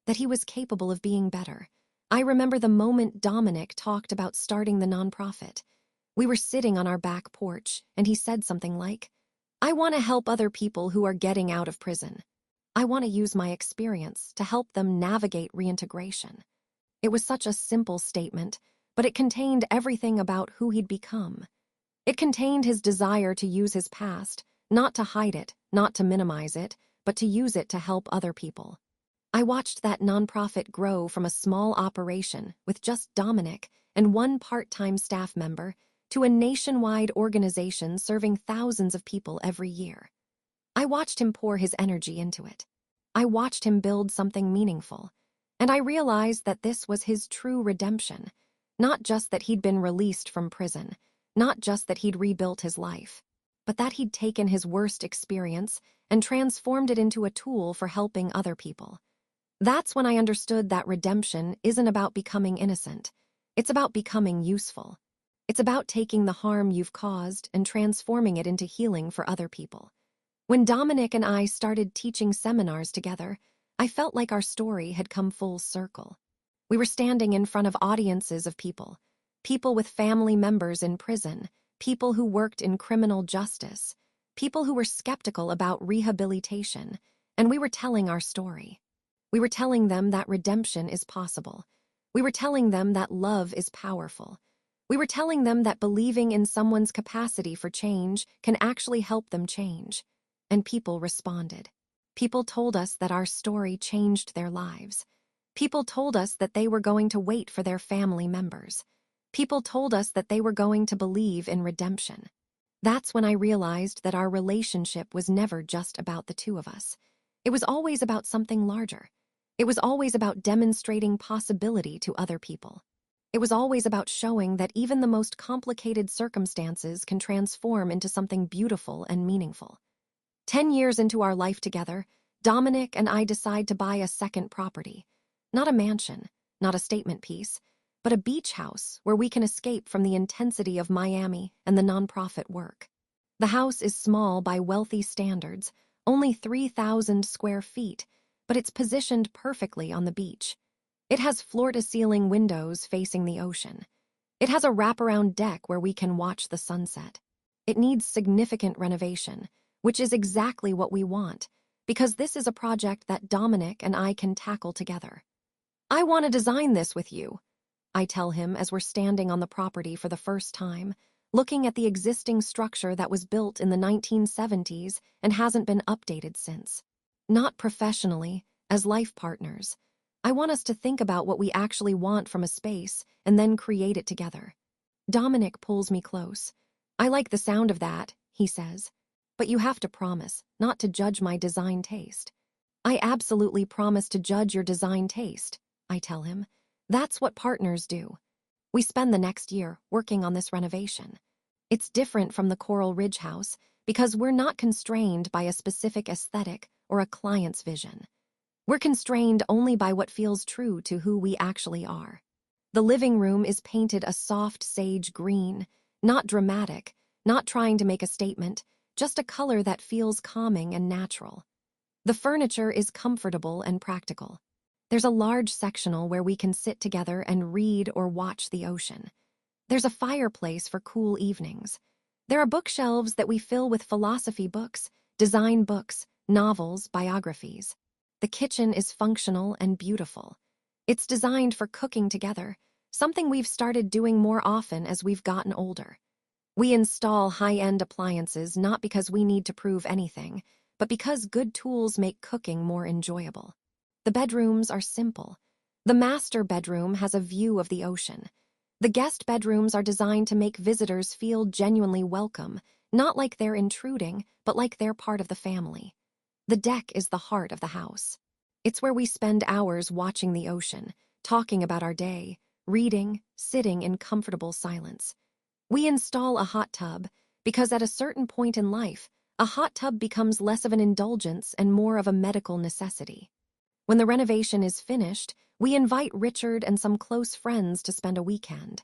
that he was capable of being better. I remember the moment Dominic talked about starting the nonprofit. We were sitting on our back porch, and he said something like, I want to help other people who are getting out of prison. I want to use my experience to help them navigate reintegration. It was such a simple statement, but it contained everything about who he'd become. It contained his desire to use his past, not to hide it, not to minimize it, but to use it to help other people. I watched that nonprofit grow from a small operation with just Dominic and one part-time staff member to a nationwide organization serving thousands of people every year. I watched him pour his energy into it. I watched him build something meaningful, and I realized that this was his true redemption, not just that he'd been released from prison, not just that he'd rebuilt his life, but that he'd taken his worst experience and transformed it into a tool for helping other people. That's when I understood that redemption isn't about becoming innocent. It's about becoming useful. It's about taking the harm you've caused and transforming it into healing for other people. When Dominic and I started teaching seminars together, I felt like our story had come full circle. We were standing in front of audiences of people with family members in prison, people who worked in criminal justice, people who were skeptical about rehabilitation, and we were telling our story. We were telling them that redemption is possible. We were telling them that love is powerful. We were telling them that believing in someone's capacity for change can actually help them change. And people responded. People told us that our story changed their lives. People told us that they were going to wait for their family members. People told us that they were going to believe in redemption. That's when I realized that our relationship was never just about the two of us. It was always about something larger. It was always about demonstrating possibility to other people. It was always about showing that even the most complicated circumstances can transform into something beautiful and meaningful. 10 years into our life together, Dominic and I decide to buy a second property. Not a mansion, not a statement piece, but a beach house where we can escape from the intensity of Miami and the nonprofit work. The house is small by wealthy standards, only 3,000 square feet, but it's positioned perfectly on the beach. It has floor-to-ceiling windows facing the ocean. It has a wraparound deck where we can watch the sunset. It needs significant renovation, which is exactly what we want, because this is a project that Dominic and I can tackle together. I want to design this with you, I tell him as we're standing on the property for the first time, looking at the existing structure that was built in the 1970s and hasn't been updated since. Not professionally, as life partners. I want us to think about what we actually want from a space and then create it together. Dominic pulls me close. I like the sound of that, he says. But you have to promise not to judge my design taste. I absolutely promise to judge your design taste, I tell him. That's what partners do. We spend the next year working on this renovation. It's different from the Coral Ridge house because we're not constrained by a specific aesthetic or a client's vision. We're constrained only by what feels true to who we actually are. The living room is painted a soft sage green, not dramatic, not trying to make a statement, just a color that feels calming and natural. The furniture is comfortable and practical. There's a large sectional where we can sit together and read or watch the ocean. There's a fireplace for cool evenings. There are bookshelves that we fill with philosophy books, design books, novels, biographies. The kitchen is functional and beautiful. It's designed for cooking together, something we've started doing more often as we've gotten older. We install high-end appliances not because we need to prove anything, but because good tools make cooking more enjoyable. The bedrooms are simple. The master bedroom has a view of the ocean. The guest bedrooms are designed to make visitors feel genuinely welcome, not like they're intruding, but like they're part of the family. The deck is the heart of the house. It's where we spend hours watching the ocean, talking about our day, reading, sitting in comfortable silence. We install a hot tub because at a certain point in life, a hot tub becomes less of an indulgence and more of a medical necessity. When the renovation is finished, we invite Richard and some close friends to spend a weekend.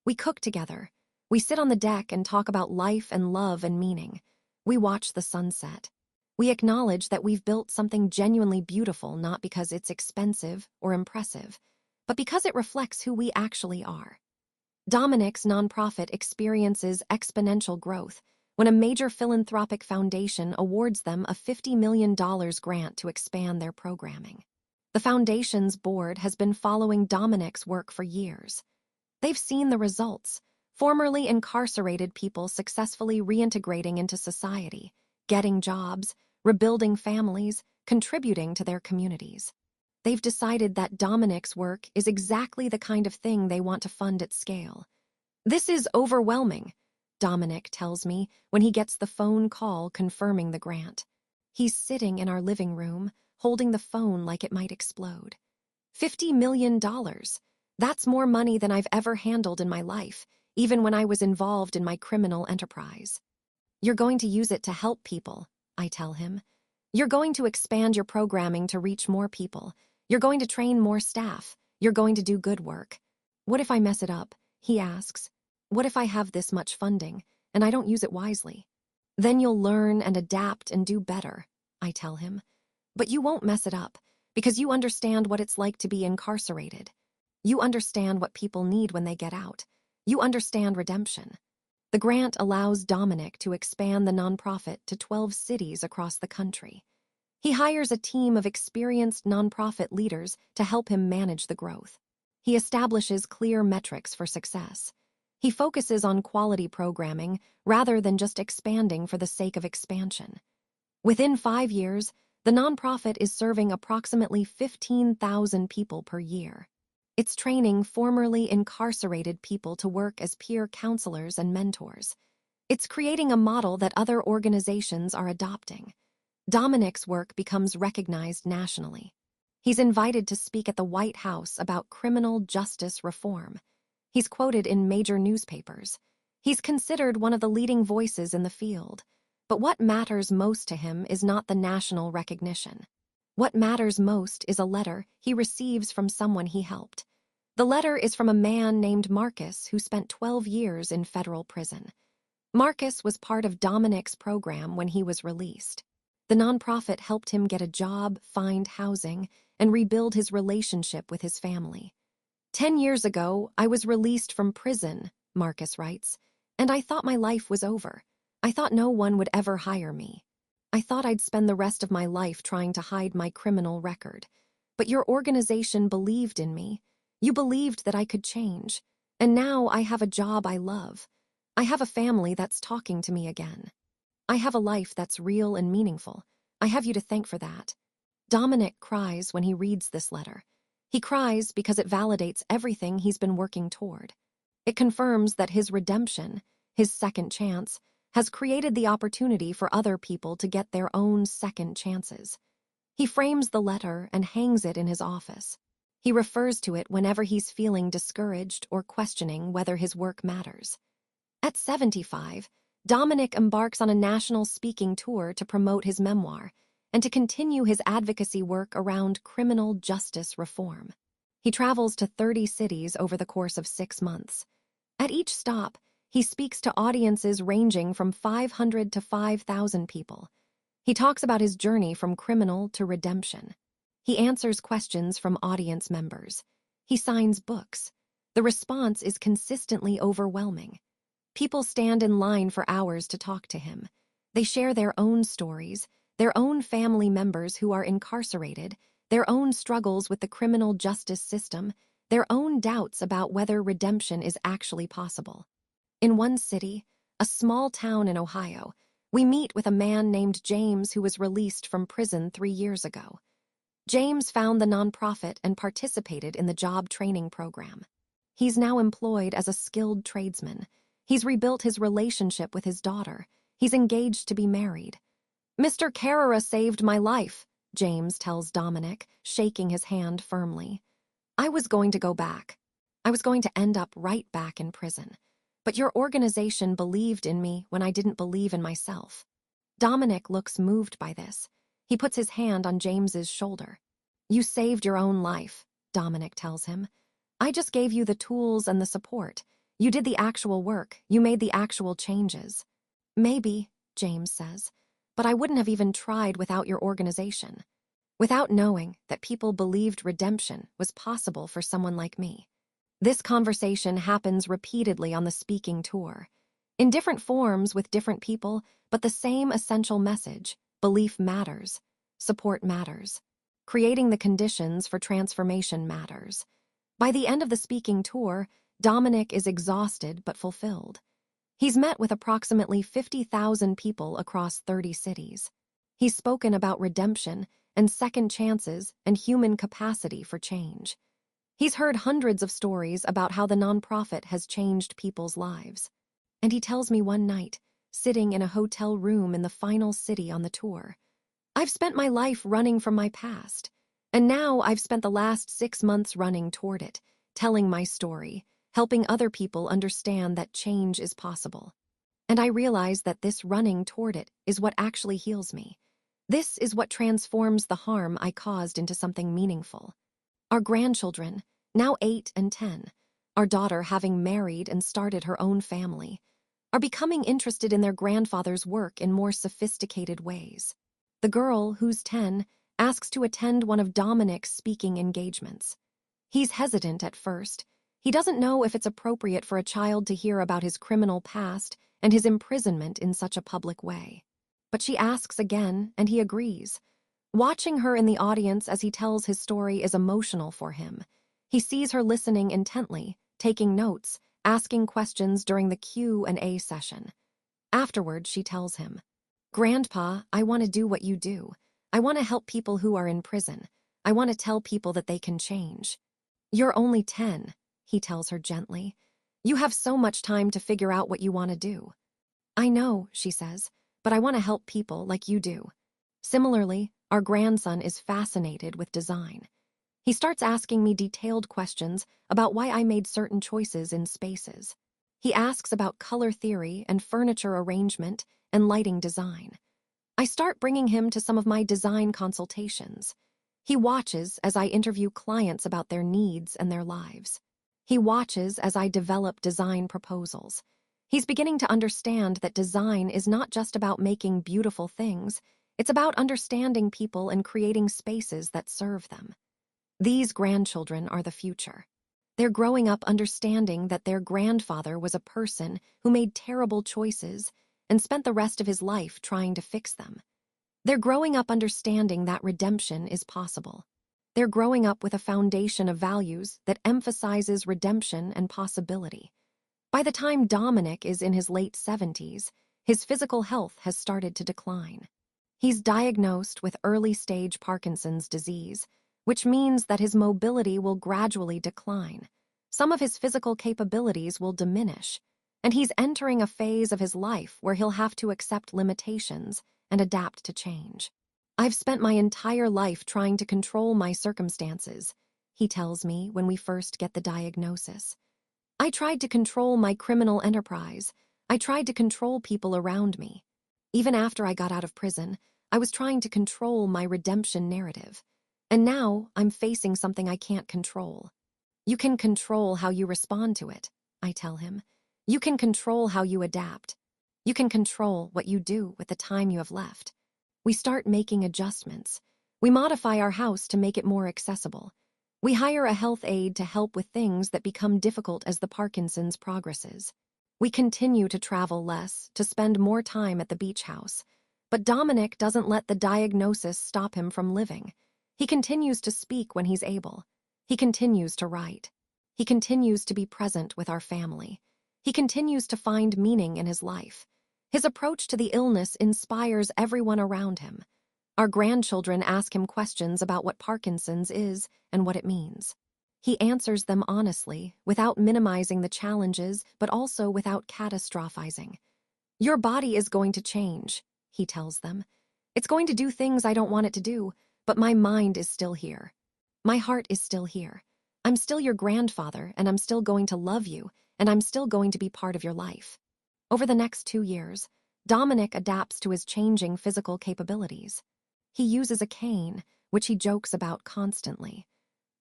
We cook together. We sit on the deck and talk about life and love and meaning. We watch the sunset. We acknowledge that we've built something genuinely beautiful not because it's expensive or impressive, but because it reflects who we actually are. Dominic's nonprofit experiences exponential growth when a major philanthropic foundation awards them a $50 million grant to expand their programming. The foundation's board has been following Dominic's work for years. They've seen the results, formerly incarcerated people successfully reintegrating into society, getting jobs, rebuilding families, contributing to their communities. They've decided that Dominic's work is exactly the kind of thing they want to fund at scale. This is overwhelming, Dominic tells me when he gets the phone call confirming the grant. He's sitting in our living room, holding the phone like it might explode. $50 million. That's more money than I've ever handled in my life, even when I was involved in my criminal enterprise. You're going to use it to help people, I tell him. You're going to expand your programming to reach more people. You're going to train more staff. You're going to do good work. What if I mess it up? He asks. What if I have this much funding, and I don't use it wisely? Then you'll learn and adapt and do better, I tell him. But you won't mess it up, because you understand what it's like to be incarcerated. You understand what people need when they get out. You understand redemption. The grant allows Dominic to expand the nonprofit to 12 cities across the country. He hires a team of experienced nonprofit leaders to help him manage the growth. He establishes clear metrics for success. He focuses on quality programming rather than just expanding for the sake of expansion. Within 5 years, the nonprofit is serving approximately 15,000 people per year. It's training formerly incarcerated people to work as peer counselors and mentors. It's creating a model that other organizations are adopting. Dominic's work becomes recognized nationally. He's invited to speak at the White House about criminal justice reform. He's quoted in major newspapers. He's considered one of the leading voices in the field. But what matters most to him is not the national recognition. What matters most is a letter he receives from someone he helped. The letter is from a man named Marcus who spent 12 years in federal prison. Marcus was part of Dominic's program when he was released. The nonprofit helped him get a job, find housing, and rebuild his relationship with his family. 10 years ago, I was released from prison, Marcus writes, and I thought my life was over. I thought no one would ever hire me. I thought I'd spend the rest of my life trying to hide my criminal record. But your organization believed in me. You believed that I could change. And now I have a job I love. I have a family that's talking to me again. I have a life that's real and meaningful. I have you to thank for that. Dominic cries when he reads this letter. He cries because it validates everything he's been working toward. It confirms that his redemption, his second chance, has created the opportunity for other people to get their own second chances. He frames the letter and hangs it in his office. He refers to it whenever he's feeling discouraged or questioning whether his work matters. At 75, Dominic embarks on a national speaking tour to promote his memoir and to continue his advocacy work around criminal justice reform. He travels to 30 cities over the course of 6 months. At each stop, he speaks to audiences ranging from 500 to 5,000 people. He talks about his journey from criminal to redemption. He answers questions from audience members. He signs books. The response is consistently overwhelming. People stand in line for hours to talk to him. They share their own stories, their own family members who are incarcerated, their own struggles with the criminal justice system, their own doubts about whether redemption is actually possible. In one city, a small town in Ohio, we meet with a man named James who was released from prison 3 years ago. James found the nonprofit and participated in the job training program. He's now employed as a skilled tradesman. He's rebuilt his relationship with his daughter. He's engaged to be married. "Mr. Carrera saved my life," James tells Dominic, shaking his hand firmly. "I was going to go back. I was going to end up right back in prison. But your organization believed in me when I didn't believe in myself." Dominic looks moved by this. He puts his hand on James's shoulder. "You saved your own life," Dominic tells him. "I just gave you the tools and the support. You did the actual work. You made the actual changes." "Maybe," James says, "but I wouldn't have even tried without your organization. Without knowing that people believed redemption was possible for someone like me." This conversation happens repeatedly on the speaking tour. In different forms with different people, but the same essential message: belief matters, support matters. Creating the conditions for transformation matters. By the end of the speaking tour, Dominic is exhausted but fulfilled. He's met with approximately 50,000 people across 30 cities. He's spoken about redemption and second chances and human capacity for change. He's heard hundreds of stories about how the nonprofit has changed people's lives. And he tells me one night, sitting in a hotel room in the final city on the tour, "I've spent my life running from my past, and now I've spent the last 6 months running toward it, telling my story, helping other people understand that change is possible. And I realize that this running toward it is what actually heals me. This is what transforms the harm I caused into something meaningful." Our grandchildren, now 8 and 10, our daughter having married and started her own family, are becoming interested in their grandfather's work in more sophisticated ways. The girl, who's 10, asks to attend one of Dominic's speaking engagements. He's hesitant at first. He doesn't know if it's appropriate for a child to hear about his criminal past and his imprisonment in such a public way. But she asks again, and he agrees. Watching her in the audience as he tells his story is emotional for him. He sees her listening intently, taking notes, asking questions during the Q&A session. Afterward, she tells him, "Grandpa, I want to do what you do. I want to help people who are in prison. I want to tell people that they can change." "You're only 10, he tells her gently. "You have so much time to figure out what you want to do." "I know," she says, "but I want to help people like you do." Similarly, our grandson is fascinated with design. He starts asking me detailed questions about why I made certain choices in spaces. He asks about color theory and furniture arrangement and lighting design. I start bringing him to some of my design consultations. He watches as I interview clients about their needs and their lives. He watches as I develop design proposals. He's beginning to understand that design is not just about making beautiful things, it's about understanding people and creating spaces that serve them. These grandchildren are the future. They're growing up understanding that their grandfather was a person who made terrible choices and spent the rest of his life trying to fix them. They're growing up understanding that redemption is possible. They're growing up with a foundation of values that emphasizes redemption and possibility. By the time Dominic is in his late 70s, his physical health has started to decline. He's diagnosed with early-stage Parkinson's disease, which means that his mobility will gradually decline. Some of his physical capabilities will diminish, and he's entering a phase of his life where he'll have to accept limitations and adapt to change. "I've spent my entire life trying to control my circumstances," he tells me when we first get the diagnosis. "I tried to control my criminal enterprise. I tried to control people around me. Even after I got out of prison, I was trying to control my redemption narrative. And now I'm facing something I can't control." "You can control how you respond to it," I tell him. "You can control how you adapt. You can control what you do with the time you have left." We start making adjustments. We modify our house to make it more accessible. We hire a health aide to help with things that become difficult as the Parkinson's progresses. We continue to travel less, to spend more time at the beach house. But Dominic doesn't let the diagnosis stop him from living. He continues to speak when he's able. He continues to write. He continues to be present with our family. He continues to find meaning in his life. His approach to the illness inspires everyone around him. Our grandchildren ask him questions about what Parkinson's is and what it means. He answers them honestly, without minimizing the challenges, but also without catastrophizing. "Your body is going to change," he tells them. "It's going to do things I don't want it to do, but my mind is still here. My heart is still here. I'm still your grandfather, and I'm still going to love you, and I'm still going to be part of your life." Over the next 2 years, Dominic adapts to his changing physical capabilities. He uses a cane, which he jokes about constantly.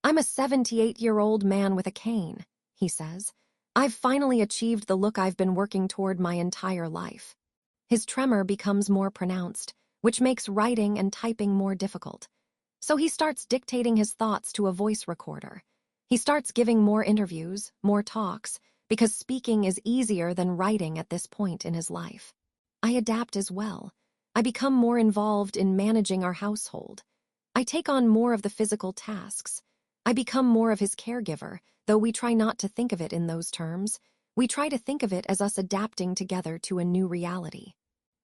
"I'm a 78-year-old man with a cane," he says. "I've finally achieved the look I've been working toward my entire life." His tremor becomes more pronounced, which makes writing and typing more difficult. So he starts dictating his thoughts to a voice recorder. He starts giving more interviews, more talks, because speaking is easier than writing at this point in his life. I adapt as well. I become more involved in managing our household. I take on more of the physical tasks. I become more of his caregiver, though we try not to think of it in those terms. We try to think of it as us adapting together to a new reality.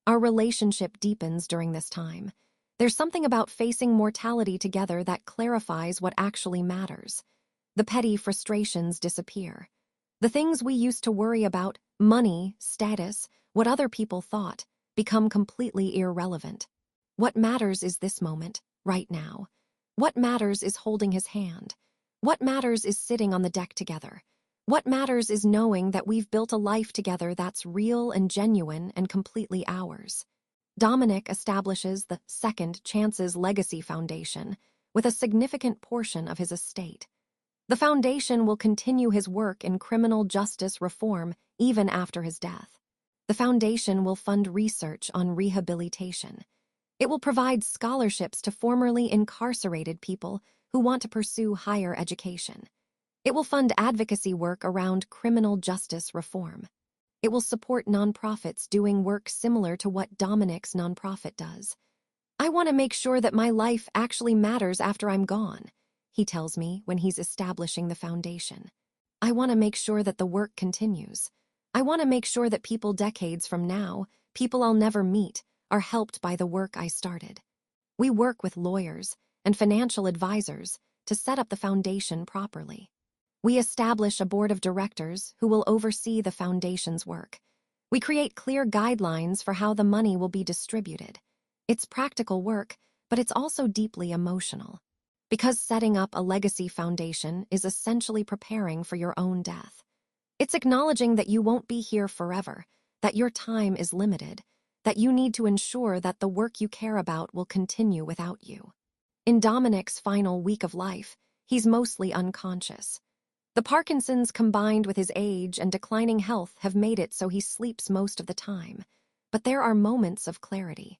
Our relationship deepens during this time. There's something about facing mortality together that clarifies what actually matters. The petty frustrations disappear. The things we used to worry about, money, status, what other people thought, become completely irrelevant. What matters is this moment, right now. What matters is holding his hand. What matters is sitting on the deck together. What matters is knowing that we've built a life together that's real and genuine and completely ours. Dominic establishes the Second Chances Legacy Foundation with a significant portion of his estate. The foundation will continue his work in criminal justice reform even after his death. The foundation will fund research on rehabilitation. It will provide scholarships to formerly incarcerated people who want to pursue higher education. It will fund advocacy work around criminal justice reform. It will support nonprofits doing work similar to what Dominic's nonprofit does. I want to make sure that my life actually matters after I'm gone, he tells me when he's establishing the foundation. I want to make sure that the work continues. I want to make sure that people decades from now, people I'll never meet, are helped by the work I started. We work with lawyers and financial advisors to set up the foundation properly. We establish a board of directors who will oversee the foundation's work. We create clear guidelines for how the money will be distributed. It's practical work, but it's also deeply emotional. Because setting up a legacy foundation is essentially preparing for your own death. It's acknowledging that you won't be here forever, that your time is limited, that you need to ensure that the work you care about will continue without you. In Dominic's final week of life, he's mostly unconscious. The Parkinson's combined with his age and declining health have made it so he sleeps most of the time. But there are moments of clarity.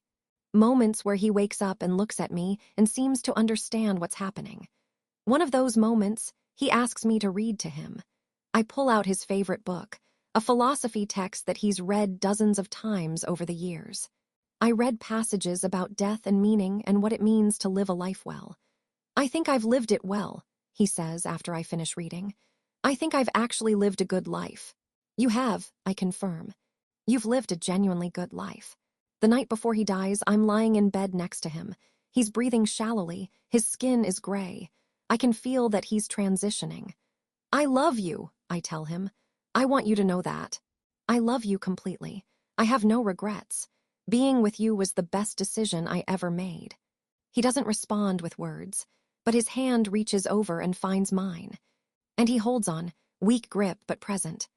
Moments where he wakes up and looks at me and seems to understand what's happening. One of those moments, he asks me to read to him. I pull out his favorite book, a philosophy text that he's read dozens of times over the years. I read passages about death and meaning and what it means to live a life well. I think I've lived it well, he says after I finish reading. I think I've actually lived a good life. You have, I confirm. You've lived a genuinely good life. The night before he dies, I'm lying in bed next to him. He's breathing shallowly. His skin is gray. I can feel that he's transitioning. I love you, I tell him. I want you to know that. I love you completely. I have no regrets. Being with you was the best decision I ever made. He doesn't respond with words, but his hand reaches over and finds mine. And he holds on, weak grip but present.